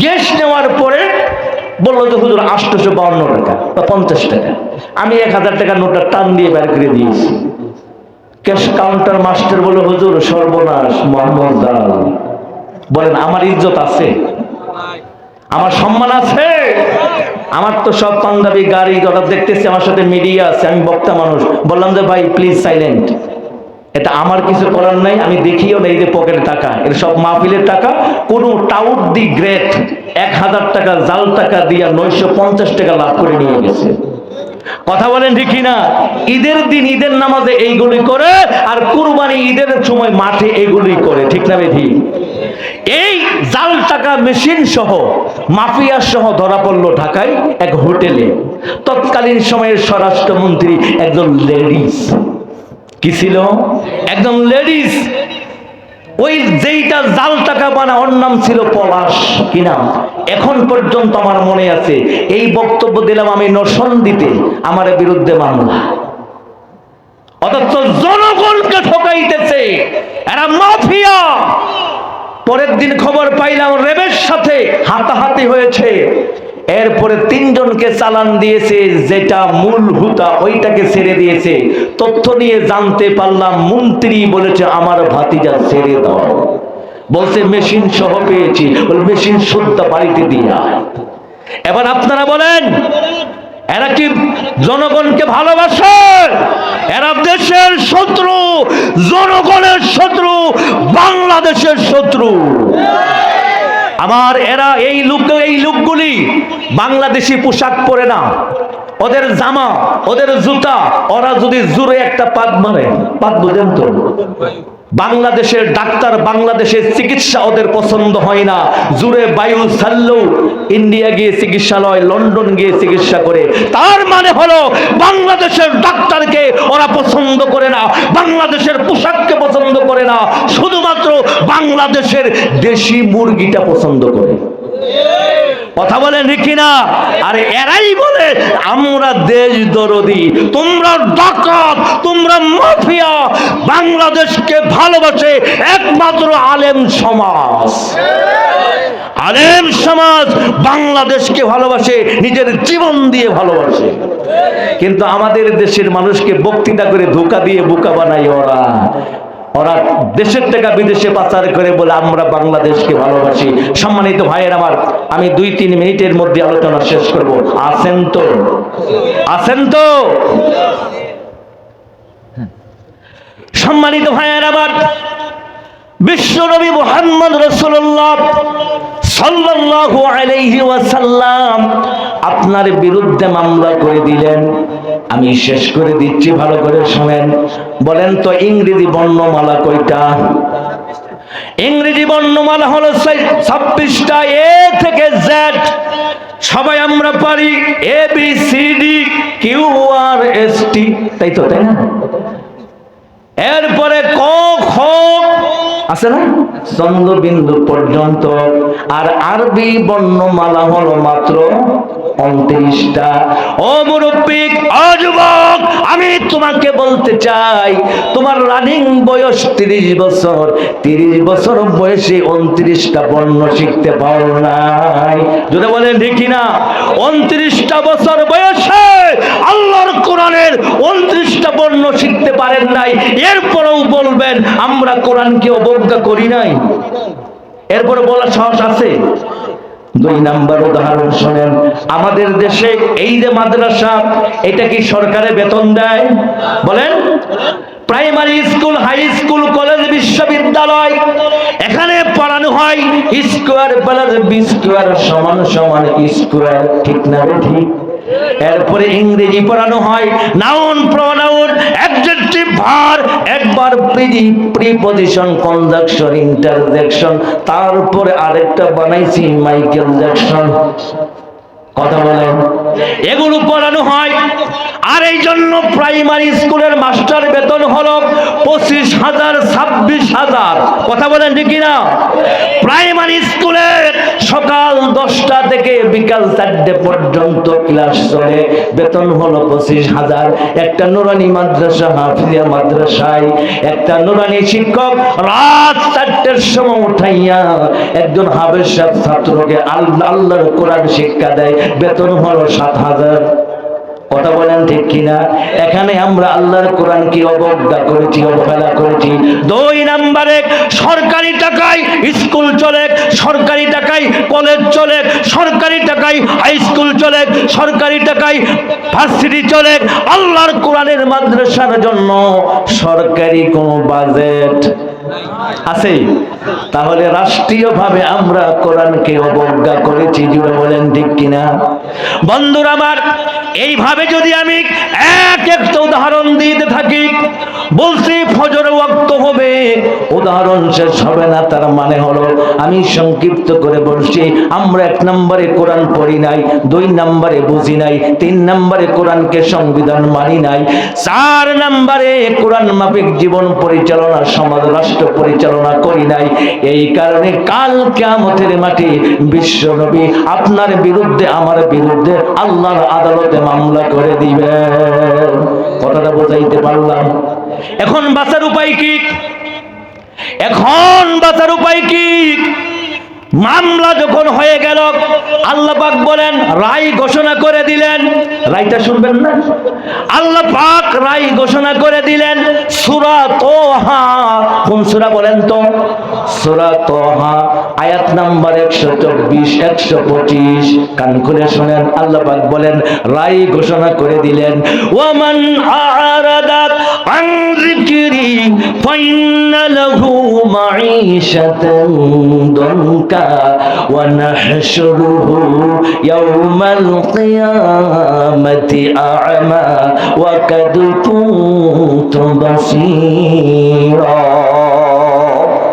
S1: গ্যাস নেওয়ার পরে বললো যে হুজুর 852 টাকা বা 50 টাকা। আমি 1000 টাকার নোটটা টান দিয়ে বের করে দিয়েছি। ক্যাশ কাউন্টার মাস্টার বলে, হুজুর সর্বনাশ, মোহাম্মদ জাল। বলেন আমার ইজ্জত আছে? আমার সম্মান আছে? আমার তো সব পাঞ্জাবি গাড়ি ওরা দেখতেছি, আমার সাথে মিডিয়া আছে, আমি বক্তা মানুষ। বললাম যে ভাই প্লিজ সাইলেন্ট, এটা আমার কিছু করার নাই, আমি দেখিও না। এই যে পকেটে টাকা, এটা সব মাহফিলের টাকা। কোন টাউট দি গ্রেট 1000 টাকা জাল টাকা দিয়া 950 টাকা লাভ করে নিয়ে গেছে। কথা বলেন ঠিক না? ঈদের দিন ঈদের নামাজে এইগুলি করে, আর কুরবানি ঈদের সময় মাঠে এইগুলি করে। ঠিক না বেঠি? এই জাল টাকা মেশিন সহ মাফিয়া সহ ধরা পড়লো ঢাকায় এক হোটেলে। তৎকালীন সময়ের স্বরাষ্ট্রমন্ত্রী একজন লেডিস। কি ছিল? একজন লেডিস। ওই যেইটা জাল টাকা বানা, ওর নাম ছিল পলাশ। কি নাম? এখন পর্যন্ত আমার মনে আছে। এই বক্তব্য দিলাম আমি নরসিংদীতে, আমার বিরুদ্ধে মামলা। অথচ জনগণকে ঠকাইতেছে এরা মাফিয়া। পরের দিন খবর পাইলাম রেবের সাথে হাতাহাতি হয়েছে। এরপরে 3 জনকে চালান দিয়েছে, যেটা মূল হুতা ওইটাকে ছেড়ে দিয়েছে। তথ্য নিয়ে জানতে পারলাম মন্ত্রী বলেছে আমার ভাতিজা ছেড়ে দাও। বলছে মেশিন সহ পেয়েছি। বল মেশিন শুদ্ধ বাড়িতে দিয়া। এবার আপনারা বলেন, এরা কি জনগণকে ভালোবাসে? এরা দেশের শত্রু, জনগণের শত্রু, বাংলাদেশের শত্রু। আমার এরা এই লোকগুলি বাংলাদেশি পোশাক পরে না। ওদের জামা, ওদের জুতা, ওরা যদি জোরে একটা পাত মারে, পাত বুঝেন তো, বাংলাদেশের ডাক্তার, বাংলাদেশের চিকিৎসা ওদের পছন্দ হয় না। জোরে বায়ু ছাড়লেও ইন্ডিয়া গিয়ে চিকিৎসালয়, লন্ডন গিয়ে চিকিৎসা করে। তার মানে হলো বাংলাদেশের ডাক্তারকে ওরা পছন্দ করে না, বাংলাদেশের পোশাককে পছন্দ করে না, শুধুমাত্র বাংলাদেশের দেশি মুরগিটা পছন্দ করে। কথা বলেন ঠিক না? আর এরাই বলে আমরা দেশ দরদি, তোমরা ডাকাত, তোমরা মাফিয়া। বাংলাদেশকে ভালোবাসে একমাত্র আলেম সমাজ। আলেম সমাজ বাংলাদেশকে ভালোবাসে, নিজের জীবন দিয়ে ভালোবাসে। কিন্তু আমাদের দেশের মানুষকে বক্তৃতা করে ধোঁকা দিয়ে বোকা বানায় ওরা দেশের টাকা বিদেশে পাচার করে বলে আমরা বাংলাদেশকে ভালোবাসি। সম্মানিত ভাইয়ের আমার, আমি 2-3 মিনিটের মধ্যে আলোচনা শেষ করব। আছেন তো? আছেন তো? সম্মানিত ভাইয়ের আমার, বিশ্বনবী মুহাম্মদ রাসূলুল্লাহ সাল্লাল্লাহু আলাইহি ওয়াসাল্লাম আপনার বিরুদ্ধে মামলা করে দিলেন। আমি শেষ করে দিচ্ছি, ভালো করে শুনেন। বলেন তো ইংরেজি বর্ণমালা কয়টা? ইংরেজি বর্ণমালা হলো 26টা, এ থেকে জেড। সবাই আমরা পারি ABCD QRST, তাই তো, তাই না? এরপরে ক খ আছে না, চন্দ্রবিন্দু পর্যন্ত। আর আরবি বর্ণমালা হলো মাত্র 29টা। ও মুরব্বি, ও যুবক, আমি তোমাকে বলতে চাই, তোমার রানিং বয়স 30 বছর। 30 বছর বয়সে 29টা বর্ণ শিখতে পারো নাই। যদি বলেন ঠিক না? 29টা বছর বয়সে আল্লাহর কোরআনের 29টা বর্ণ শিখতে পারেন নাই, এরপরেও বলবেন আমরা কোরআনকে অবজ্ঞা করি নাই। এরপরে বলার সাহস আছে? 2 নাম্বার উদাহরণ শোনেন। আমাদের দেশে এই যে মাদ্রাসা, এটা কি সরকারে বেতন দেয়? বলেন। Primary school, high school, college, বিশ্ববিদ্যালয়, এখানে পড়ানো হয় স্কোয়ার প্লাস বি স্কোয়ার সমান সমান স্কোয়ার, ঠিক না? ঠিক। এরপরে ইংরেজি পড়ানো হয়, নাউন, প্রোনাউন, অ্যাডজেক্টিভ, ভার্ব, একবার প্রিপজিশন, কনজাংশন, ইন্টারজেকশন, তারপরে আরেকটা বানাইছি মাইকেল জ্যাকসন। কথা বলেন, এগুলো পড়ানো হয়। আর এই জন্য প্রাইমারি স্কুলের মাস্টার বেতন হলো 25,000, 26,000। কথা বলেন ঠিক না? প্রাইমারি স্কুলে সকাল 10টা থেকে বিকাল 4টে পর্যন্ত ক্লাস চলে, বেতন হলো 25,000। একটা নুরানি মাদ্রাসা, হাফিজিয়া মাদ্রাসায় একটা নুরানি শিক্ষক রাত 4টের সময় উঠাইয়া একজন হাফেজ সাহেব ছাত্রকে আল্লাহর কোরআন শিক্ষা দেয়, বেতন হলো 7,000। কথা বলেন ঠিক কিনা? এখানে আমরা আল্লাহর কোরআনকে অবজ্ঞা করেছি, অবহেলা করেছি। 2 নম্বরে সরকারি টাকায় স্কুল চলে, সরকারি টাকায় কলেজ চলে, সরকারি টাকায় হাই স্কুল চলে, সরকারি টাকায় ভার্সিটি চলে। আল্লাহর কোরআনের মাদ্রাসার জন্য সরকারি কোনো বাজেট আছে? তাহলে রাষ্ট্রীয়ভাবে আমরা কোরআনকে অবজ্ঞা করেছি। জুড়ে বলেন ঠিক কিনা? বন্ধুরা আমার, এইভাবে যদি আমি একটা উদাহরণ দিতে থাকি, বলছি ফজর ওয়াক্ত হবে, উদাহরণ শেষ হবে না। তার মানে হলো আমি সংক্ষিপ্ত করে বলছি, আমরা 1 নম্বরে কোরআন পড়ি নাই, 2 নম্বরে বুঝি নাই, 3 নম্বরে কোরআনকে সংবিধান মানি নাই, 4 নম্বরে কোরআন মাফিক জীবন পরিচালনা, সমাজ রাষ্ট্র পরিচালনা করি নাই। এই কারণে কাল কিয়ামতের মাঠে বিশ্ব নবী আপনার বিরুদ্ধে, আমার বিরুদ্ধে আল্লাহর আদালতে মামলা করে দিবে। কথাটা বোঝাইতে পারলাম? এখন বাঁচার উপায় কি? এখন বাঁচার উপায় কি? মামলা যখন হয়ে গেল, আল্লাহ পাক বলেন, রায় ঘোষণা করে দিলেন। রায়টা শুনবেন না? আল্লাহ পাক রায় ঘোষণা করে দিলেন। সূরা তোহা, কোন সূরা বলেন তো? সূরা তোহা, আয়াত নাম্বার 124, 125। কান খুলে শুনেন। আল্লাহ পাক বলেন, রায় ঘোষণা করে দিলেন, ওয়ামান আরাদা আন যিকরি ফাইন্না লাহু মাঈশাতান দানকা ونحشره يوم القيامة أعمى وقد كنت بصيرا।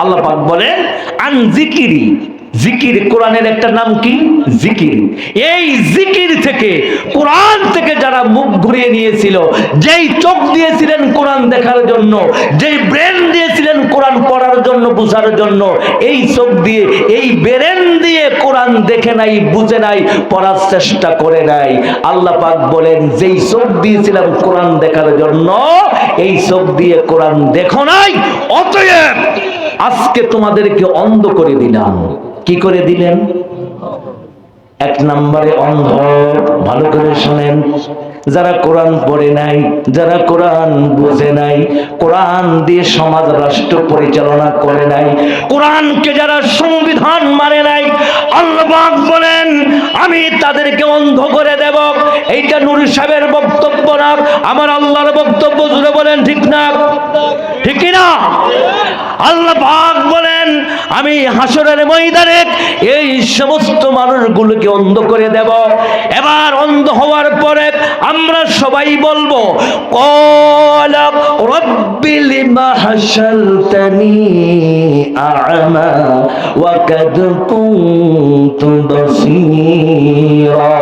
S1: আল্লাহ পাক বলেন, আন যিকরি, জিকির, কোরআনের একটা নাম কি? জিকির। এই জিকির থেকে, কোরআন থেকে যারা মুখ ঘুরিয়ে নিয়েছিল, যেই চোখ দিয়েছিলেন কোরআন দেখার জন্য, যেই ব্রেন দিয়েছিলেন কোরআন পড়ার জন্য, বুঝার জন্য, এই চোখ দিয়ে, এই ব্রেন দিয়ে কোরআন দেখে নাই, বুঝে নাই, পড়ার চেষ্টা করে নাই। আল্লাহ পাক বলেন, যেই চোখ দিয়েছিলাম কোরআন দেখার জন্য, এই চোখ দিয়ে কোরআন দেখো নাই, অতএব আজকে তোমাদেরকে অন্ধ করে দিলাম। কি করে দিলেন? এক নম্বরে অন্ধ। ভালো করে শুনেন, যারা কোরআন পড়ে নাই, যারা কোরআন বুঝে নাই, কোরআন দিয়ে সমাজ রাষ্ট্র পরিচালনা করে নাই, কোরআনকে যারা সংবিধান মানে নাই, আল্লাহ পাক বলেন আমি তাদেরকে অন্ধ করে দেব। এইটা নূর সাহেবের বক্তব্য না, আমার আল্লাহর বক্তব্য। জুড়ে বলেন ঠিক না? ঠিক কিনা? আল্লাহ পাক বলেন আমি হাসরের ময়দানে এই সমস্ত মানুষগুলোকে অন্ধ করে দেব। এবার অন্ধ হওয়ার পরে আমরা সবাই বলবো, ক্বালা রাব্বি লিমা হাশারতানি আ'মা ওয়া কাদ কুনতু বাসীরা।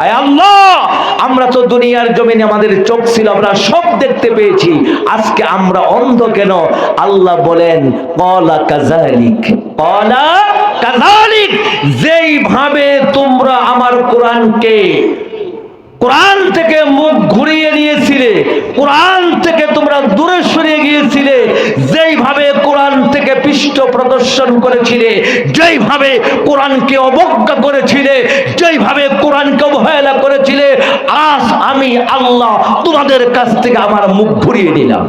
S1: আয় আল্লাহ, আমরা তো দুনিয়ার জমিনে আমাদের চোখ ছিল, আমরা সব দেখতে পেয়েছি, আজকে আমরা অন্ধ কেন? আল্লাহ বলেন ক্বালা কাযালিক, ক্বালা কাযালিক, যেইভাবে তোমরা আমার কোরআনকে, কোরআন থেকে মুখ ঘুরিয়ে নিয়েছিলে, কোরআন থেকে তোমরা দূরে সরিয়ে গিয়েছিলে, যেইভাবে কোরআন থেকে পৃষ্ঠ প্রদর্শন করেছিলে, যেইভাবে কোরআনকে অবজ্ঞা করেছিলে, যেইভাবে কোরআনকে অবহেলা করেছিলে, আজ আমি আল্লাহ তোমাদের কাছ থেকে আমার মুখ ঘুরিয়ে নিলাম।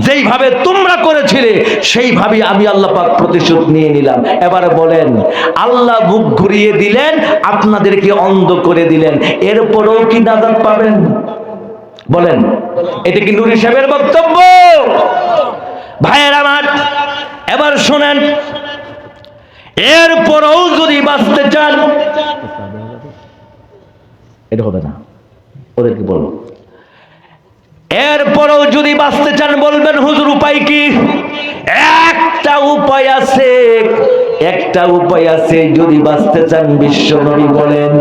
S1: যেইভাবে তোমরা করেছিলে সেইভাবে আমি আল্লাহ পাক প্রতিশোধ নিয়ে নিলাম। এবার বলেন, আল্লাহ মুখ ঘুরিয়ে দিলেন, আপনাদেরকে অন্ধ করে দিলেন, এরপরেও কি নাজাত পাবেন? বলেন, এটা কি নূর সাহেবের বক্তব্য? ভাইয়ের আমার, এবার শোনেন, এরপরেও যদি বাঁচতে চান, এটা হবে না, ওদেরকে বলবো, এরপরেও যদি বাঁচতে চান বলবেন হুজুর উপায় কি? একটা উপায় আছে, একটা উপায় আছে। যদি বাঁচতে চান, বিশ্ব নবী বলেন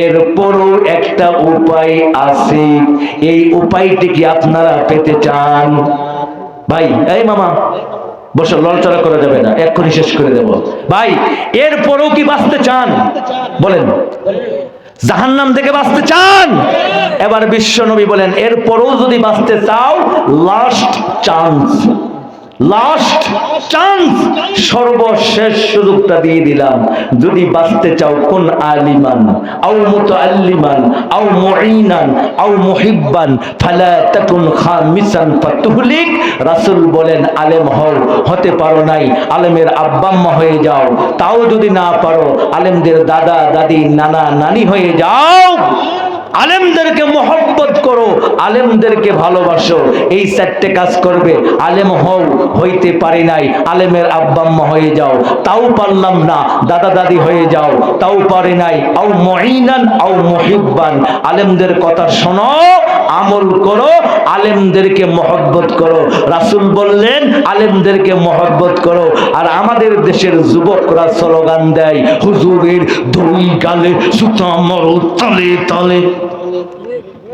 S1: এরপরও একটা উপায় আছে। এই উপায়টি কি আপনারা পেতে চান? ভাই, এই মামা বসে, লড়চড়া করা যাবে না, এক্ষুনি শেষ করে দেব। ভাই, এরপরও কি বাঁচতে চান? বলেন, জাহান্নাম থেকে বাঁচতে চান? এবার বিশ্ব নবী বলেন এরপরও যদি বাঁচতে চাও, লাস্ট চান্স, লাস্ট চান্স, সর্বশেষ সুযোগটা দিয়ে দিলাম। যদি বাঁচতে চাও, কোন আলিমান আও মুতাআল্লিমান আও মুঈনান আও মুহিব্বান ফালা তাকুন খামিসান ফাতুহলিক। রাসূল বলেন আলেম হও, হতে পারো নাই, আলেমের আব্বা আম্মা হয়ে যাও। তাও যদি না পারো, আলেমদের দাদা দাদি নানা নানি হয়ে যাও। আলেমদেরকে মহব্বত করো, আলেমদেরকে ভালোবাসো, এই চারটে কাজ করবে। আলেম হও, হইতে পারি নাই, আলেমের আব্বা আম্মা হয়ে যাও। তাও পারলাম না, দাদা দাদি হয়ে যাও। তাও পারি নাই, আও মুঈনান আও মুহিব্বান, আলেমদের কথা শোনো, আমল করো, আলেমদেরকে মহব্বত করো। রাসূল বললেন আলেমদেরকে মহব্বত করো। আর আমাদের দেশের যুবকরা স্লোগান দেয়, হুজুরের দুই গালে সুতা মারো তালে তালে।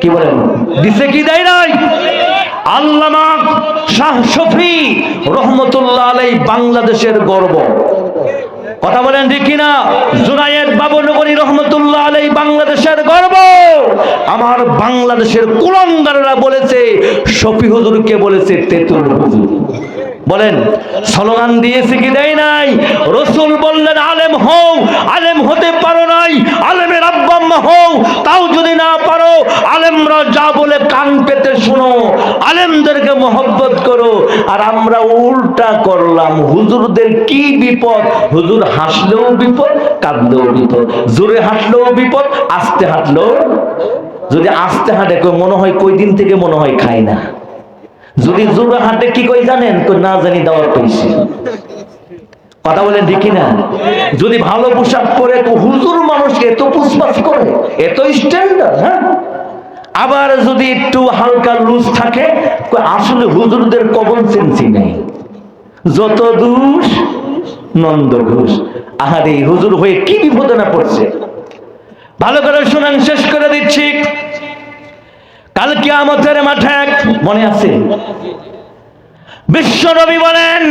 S1: কি বলেন, দিছে কি দেয় নাই? আল্লামা শাহ শফি রহমতুল্লাহ আলাইহি বাংলাদেশের গর্ব। কথা বলেন ঠিক কিনা? জুনায়েদ বাবুনগরী রহমতুল্লাহ আলাইহি বাংলাদেশের গর্ব। আমার বাংলাদেশের কুলাঙ্গাররা বলেছে শফি হুজুরকে বলেছে তেতুল হুজুর। বলেন, স্লোগান দিয়েছে কি দেয় নাই? রাসূল বললেন আলেম হও, আলেম হতে পারো নাই, আলেমের আব্বা আম্মা হও। তাও যদি না পারো, আলেমরা যা বলে কান পেতে শোনো, আলেমদেরকে মহব্বত করো। আর আমরা উল্টা করলাম, হুজুরদের কি বিপদ, হুজুর হাসলেও বিপদ, কাঁদলেও বিপদ, জোরে হাঁটলেও বিপদ, আস্তে হাঁটলেও। যদি আস্তে হাঁটে, মনে হয় কই দিন থেকে মনে হয় খায় না। যদি জোরে হাঁটে, কি কই জানেন? না জানি দাওয়াত পাইছি। কথা বলেন ঠিক না? যদি ভালো পোশাক পরে, হুজুর মানুষকে এত পুষ্পাস করে, এত স্ট্যান্ডার্ড। হ্যাঁ, আবার যদি একটু হালকা লুজ থাকে, আসলে হুজুরদের কমন সেন্সই নেই। যত দোষ নন্দ ঘোষ। আহারে হুজুর হয়ে কি বিপদে না পড়ছে। ভালো করে শুনান, শেষ করে দিচ্ছি। কাল কিয়ামতের মাঠে মনে আছে বিশ্ব নবী বলেন,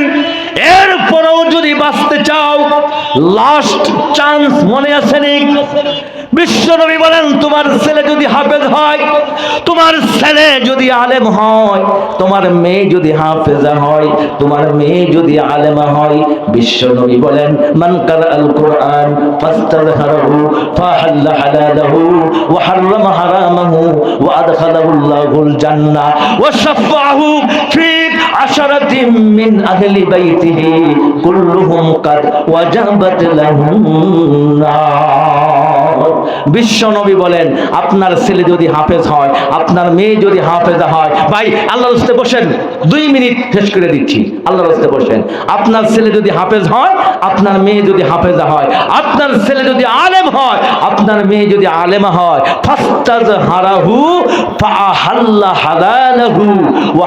S1: এরপরেও যদি বাঁচতে চাও লাস্ট চান্স, মনে আছে নি? বিশ্ব নবী বলেন, তোমার ছেলে যদি হাফেজ হয়, তোমার ছেলে যদি আলেম হয়, তোমার মেয়ে যদি হাফেজা হয়, তোমার মেয়ে যদি আলেমা হয়, বিশ্ব নবী বলেন, মান কারাআল কুরআন ফাস্তাযহারাহু ফাহাল্লা হালালাহু ওয়া হাররামা হারামাহু ওয়া আদখালাহুল্লাহুল জান্নাহ ওয়া শাফাআহু ফি আশরাতিন মিন আহলি বাইতিহি কুল্লুহুম কাদ ওয়াজাবাত লাহুম নার। বিশ্ব নবী বলেন, আপনার ছেলে যদি হাফেজ হয়, আপনার মেয়ে যদি হাফেজা হয়, ভাই আল্লাহর রাস্তায় বসেন, 2 মিনিট শেষ করে দিচ্ছি, আল্লাহর রাস্তায় বসেন। আপনার ছেলে যদি হাফেজ হয়, আপনার মেয়ে যদি হাফেজা হয়, আপনার ছেলে যদি আলেম হয়, আপনার মেয়ে যদি আলেমা হয়, ফাস্তাযহারাহু ফাআহাল্লা হালালাহু ওয়া